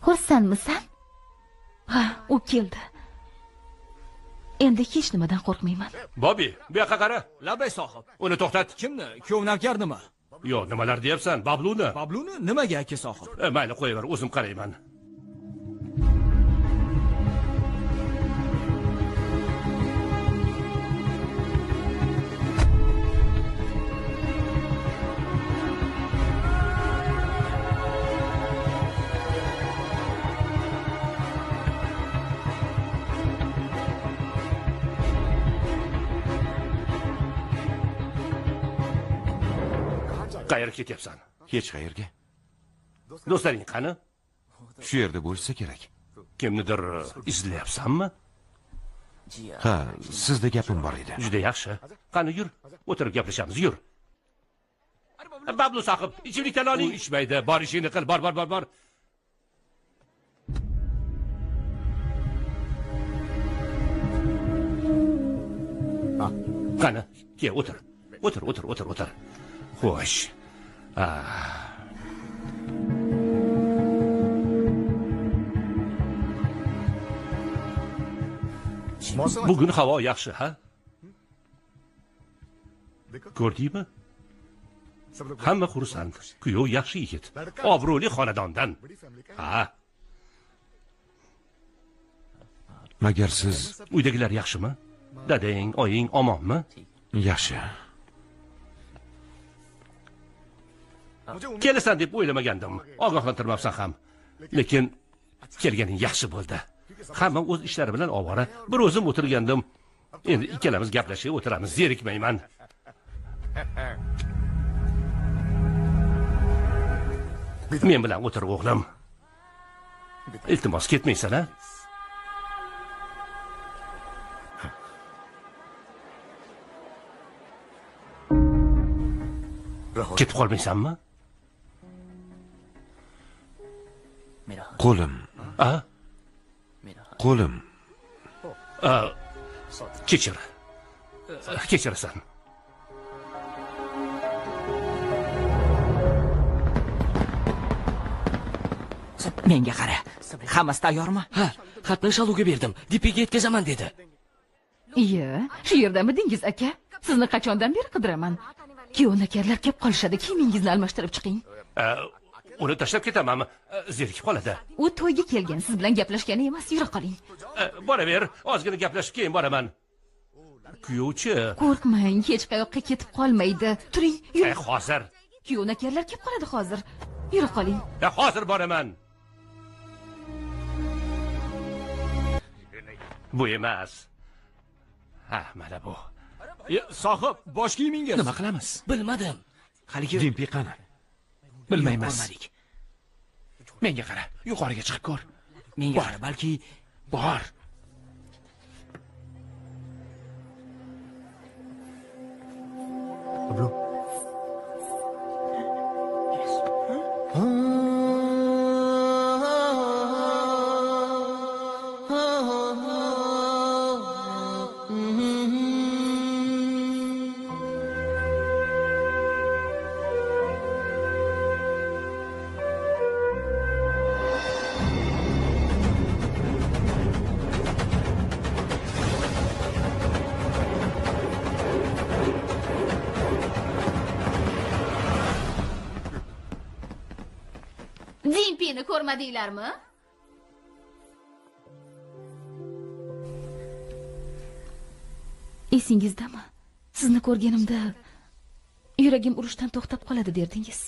Xursandmisan? Ha, u keldi. Endi hech nimadan qo'rqmayman. Bobby, bu yoqqa qara. Labay sohib. Uni to'xtat. Kimni? Kuyov navkarnimi? Yo'q, nimalar deyapsan? Babluni. Babluni nimaga aka sohib? Mayli, qo'yaver, o'zim qarayman. Qayerga ketyapsan? Hech qayerga. Do'stlaring qani? Shu yerda bo'lsa kerak. Kimnidir izlayapsanmi? Ha, sizda gapim bor edi. Juda yaxshi. Qani yur, o'tirib gaplashamiz, yur. Bablu sohib, ichimlikdan oling. U ichmaydi. Bor ishingni qil, bor. Qani, kel, o'tir. O'tir. Xo'sh. Bugun havo yaxshi, ha? Ko'rdingmi? Hamma xursand. Kuyov yaxshi yigit. Obro'li xonadondan. Ha. Magar siz Uydagilar yaxshimi? Dadang, oying omonmi? yaxshi. Kelasan deb o'ylamagandim. Ogohlantirmabsan ham. Lekin kelganing yaxshi bo'ldi. Hamma o'z ishlari bilan ovora. Bir o'zim o'tirgandim. Endi ikkalamiz gaplashib o'tiramiz, zerikmayman. Men bilan o'tir o'g'lim. Iltimos ketmaysan-a? Ketib qolmaysanmi? Qo'lim. A? Qo'lim. Kechir. Kechirasan. Menga qara. Hammasi tayyormi? Ha, xatni Shaluga berdim. Dipiga yetkazaman dedi. Iya, shu yerdamidingiz aka? Sizni qachondan beri qidiraman. Kuyovnakarlar kelib qolishadi, kiyimingizni almashtirib chiqing. Uni tashlab ketamanmi? Zerikib qoladi. U to'yga kelgan, siz bilan gaplashgani emas, yura qoling. Boraver, ozgina gaplashib keyin boraman. Kuyovchi. Qo'rqmang, hech qayoqqa ketib qolmaydi. Turing, yuring. Hozir. Kuyovnakarlar kelib qoladi hozir. Yura qoling. Hozir boraman. Bu emas. Ha, mana bu. Sohib, bosh kiyimingiz. Nima qilamiz? Bilmadim. Haligi Dimpi qani? Bilmaymiz. Menga qara, yuqoriga chiqib ko'r. Menga qara, balki Bor. Dimpini ko'rmadinglarmi? Esingizdami? Sizni ko'rganimda yuragim urishdan to'xtab qoladi derdingiz.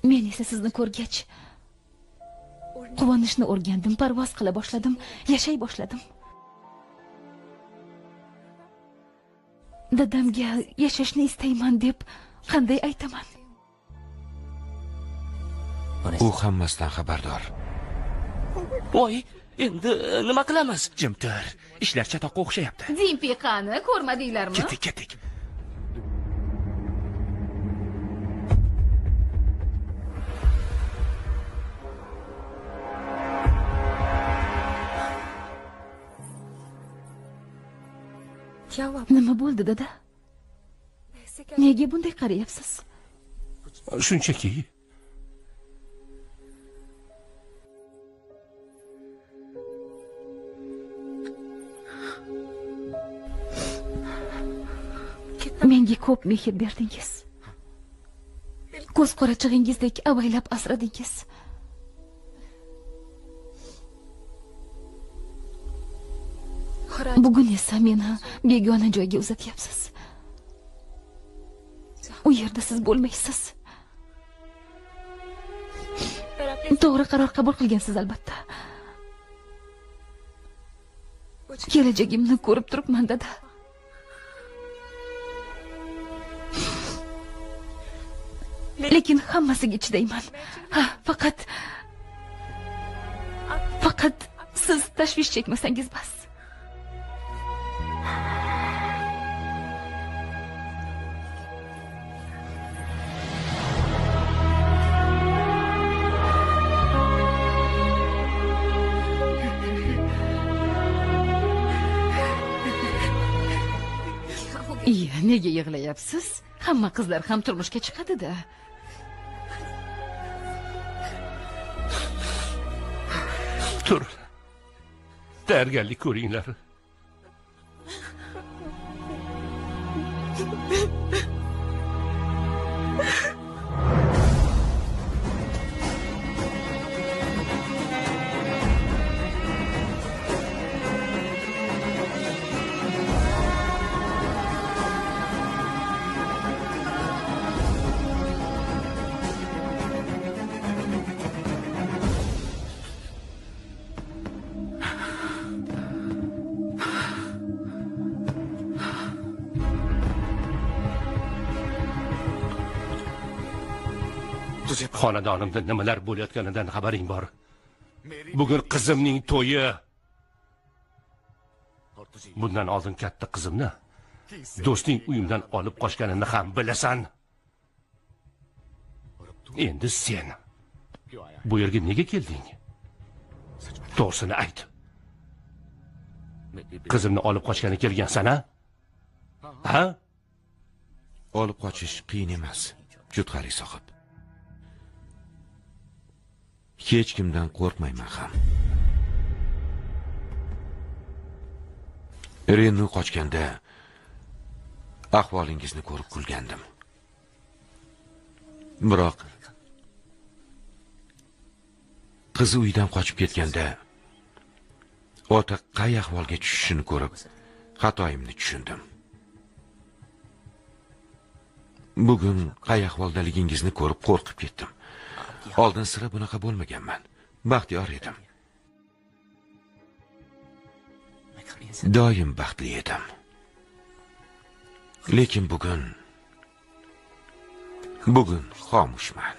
Men esa sizni ko'rgach quvonishni o'rgandim, parvoz qila boshladim, yashay boshladim. Dadamga yashashni istayman deb qanday aytaman? U hammasidan xabardor. Voy, endi nima qilamiz? Jim tur. Ishlar chatoqqa o'xshayapti. Dimpi qani, ko'rmadinglarmi? Ketdik. Nima bo'ldi, dada? Nega bunday qarayapsiz? Shunchaki. Menga ko'p mehr berdingiz. Ko'z qorachig'ingizdek avaylab asradingiz. Bugun esa meni begona joyga uzatyapsiz. U yerda siz bo'lmaysiz. To'g'ri qaror qabul qilgansiz albatta. Kelajagimni ko'rib turibman, dada. Lekin hammasiga chidayman. Ha, faqat siz tashvish chekmasangiz bas. Iya, nega yig'layapsiz? Hamma qizlar ham turmushga chiqadi-da. Tur. Tayyorgarlik ko'ringlar. Xonadonimda nimalar bo'layotganidan xabaring bor. Bugun qizimning to'yi. Bundan oldin katta qizimni do'sting uyimdan olib qochganini ham bilasan. Endi sen bu yerga nega kelding? To'g'risini ayt. Qizimni olib qochgani kelgansan-a? Ha? Olib qochish qiyin emas, Chudqari sohib. Hech kimdan qo'rqmayman ham. Renu qochganda ahvolingizni ko'rib kulgandim. Biroq qizi uydan qochib ketganda ota qay ahvolga tushishini ko'rib xatoyimni tushundim. Bugun qay ahvoldaligingizni ko'rib qo'rqib ketdim. Oldin sira bunaqa bo'lmaganman. Baxtiyor edim. Doim baxtli edim. Lekin bugun xomushman.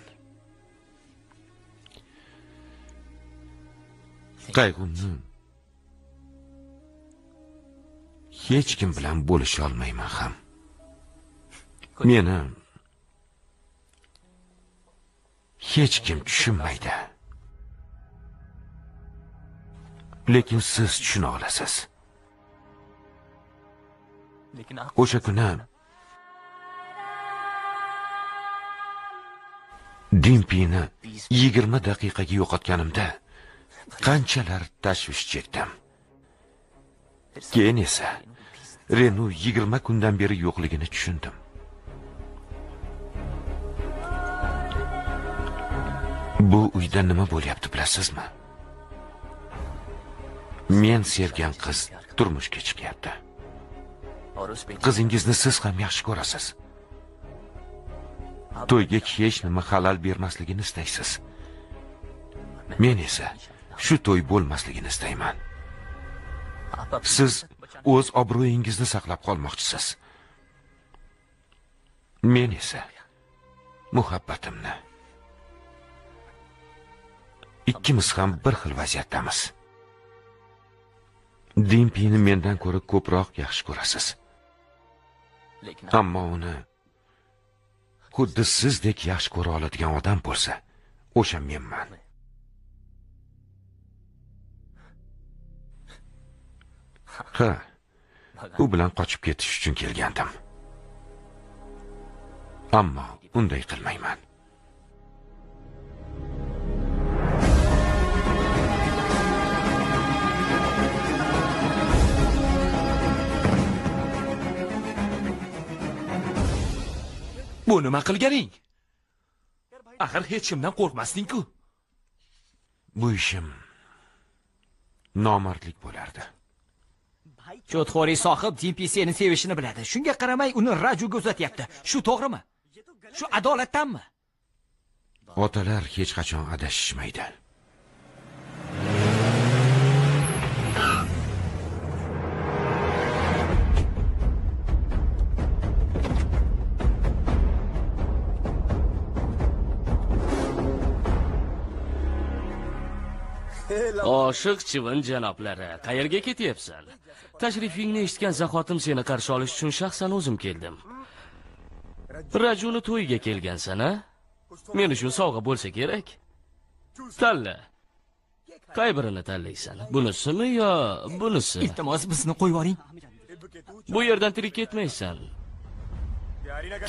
Qayg'umni hech kim bilan bo'lisha olmayman ham. Meni hech kim tushunmaydi. Lekin siz tushuna olasiz. O'sha kuni Dimpini 20 daqiqaga yo'qotganimda qanchalar tashvish chekdim. Keyin esa Renu 20 kundan beri yo'qligini tushundim. Bu uyda nima bo'lyapti bilasizmi? Men sevgan qiz turmushga chiqyapti. Qizingizni siz ham yaxshi ko'rasiz. To'yga hech nima xalal bermasligini istaysiz. Men esa shu to'y bo'lmasligini istayman. Siz o'z obro'yingizni saqlab qolmoqchisiz. Men esa muhabbatimni. Ikkimiz ham bir xil vaziyatdamiz. Dimpini mendan ko'ra ko'proq yaxshi ko'rasiz. Ammo uni xuddi sizdek yaxshi ko'ra oladigan odam bo'lsa, o'sha menman. Ha, u bilan qochib ketish uchun kelgandim. Ammo unday qilmayman. Bu nima qilganing? Axir hech kimdan qo'rqmasding-ku. Bu ishim nomardlik bo'lardi. Chudqari sohib Dimpi seni sevishini biladi. Shunga qaramay uni Rajuga uzatyapti. Shu to'g'rimi? Shu adolatdanmi? Otalar hech qachon adashishmaydi. Oshiq chivin janoblari, qayerga ketyapsan? Tashrifingni eshitgan zahotim seni qarshi olish uchun shaxsan o'zim keldim. Rajuni to'yiga kelgansan-a? Men uchun sovg'a bo'lsa kerak. Tanla. Qay birini tanlaysan? Bunisimi yo bunisi? Iltimos bizni qo'yib yuboring. Bu yerdan tirik ketmaysan.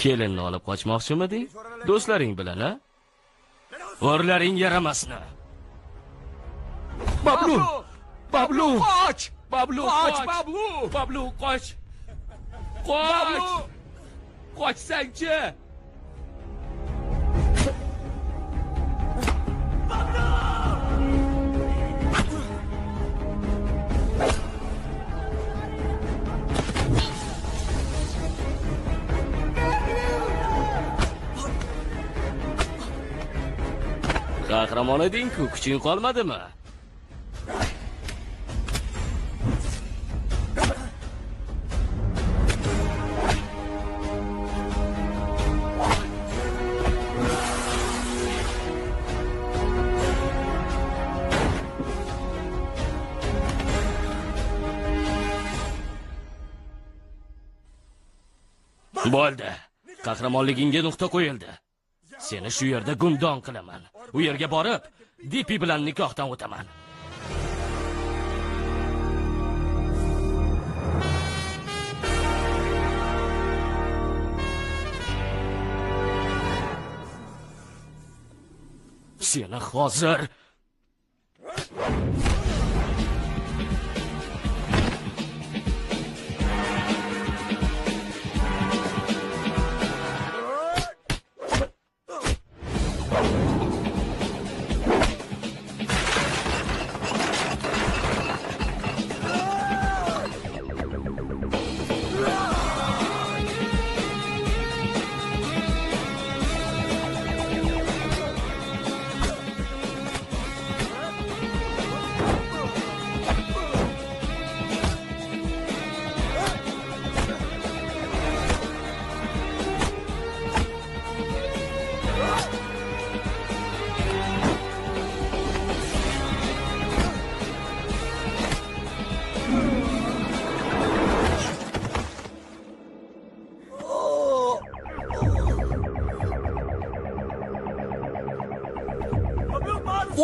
Kelinni olib qochmoqchimiding? Do'stlaring bilan, a? O'rlaring yaramasni. Bablu! Bablu! Qoch! Bablu, Qoch, qoch! Bablu! Bablu, qoch! Qoch! Qochsang-chi! Qahramon eding-ku, kuching qolmadimi? Bo'ldi. Qahramonligingga nuqta qo'yildi. Seni shu yerda gumdon qilaman. U yerga borib, Dipi bilan nikohdan o'taman. Seni hozir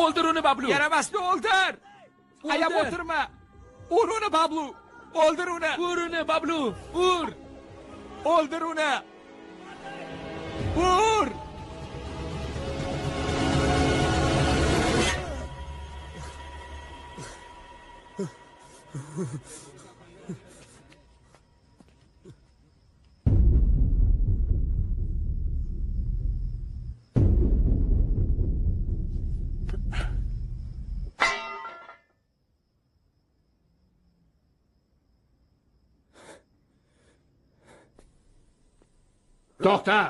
O'ldir uni, Bablu. Yaramasni o'ldir. Ayab o'tirma. Ur uni, Bablu. O'ldir uni. Ur uni, Bablu. Ur. O'ldir uni. Ur. To'xta!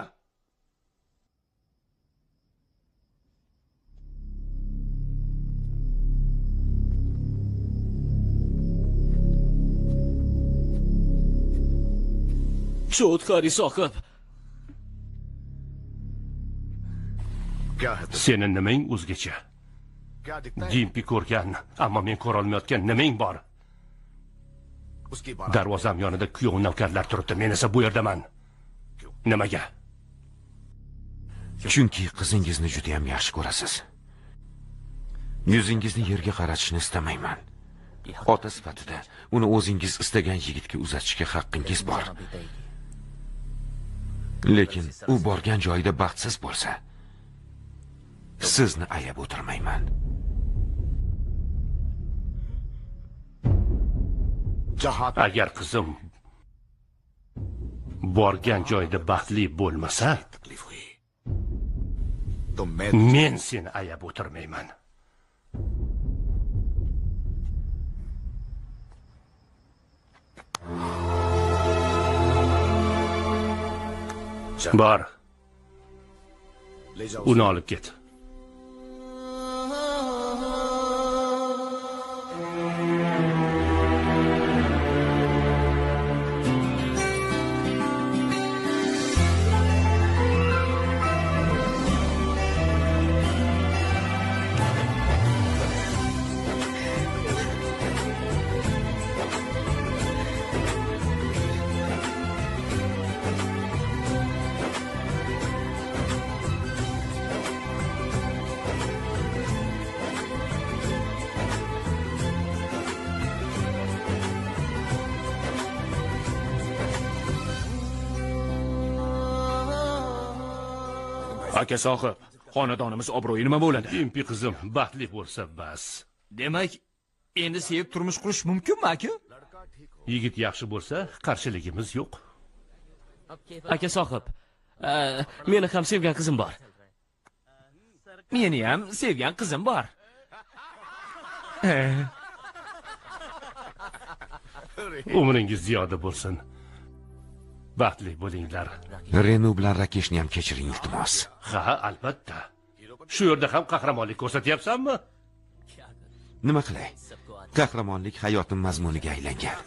Cho'tkari sohib. Seni nimang o'zgacha? Dimpi ko'rgan, ammo men ko'ra olmayotgan nimang bor? Darvozam yonida kuyov navkarlar turibdi, men esa bu yerdaman. Nimaga? Chunki qizingizni juda ham yaxshi ko'rasiz. Yuzingizni yerga qaratishni istamayman. Ota sifatida uni o'zingiz istagan yigitga uzatishga haqqingiz bor. Lekin u borgan joyida baxtsiz bo'lsa, sizni ayab o'tirmayman. Agar qizim borgan joyda baxtli bo'lmasa, men seni ayab o'tirmayman. Bor. Uni olib ket. Aka sohib, xonadonimiz obro'yi nima bo'ladi? Dimpi qizim baxtli bo'lsa bas. Demak, endi sevib turmush qurish mumkinmi, aka? Yigit yaxshi bo'lsa, qarshiligimiz yo'q. Aka sohib, meni ham sevgan qizim bor. Meni ham sevgan qizim bor. Umringiz ziyoda bo'lsin. Baxtli bo'linglar. Renu bilan Rakeshni ham kechiring, iltimos. Ha, albatta. Shu yerda ham qahramonlik ko'rsatyapsanmi? Nima qilay? Qahramonlik hayotim mazmuniga aylangan.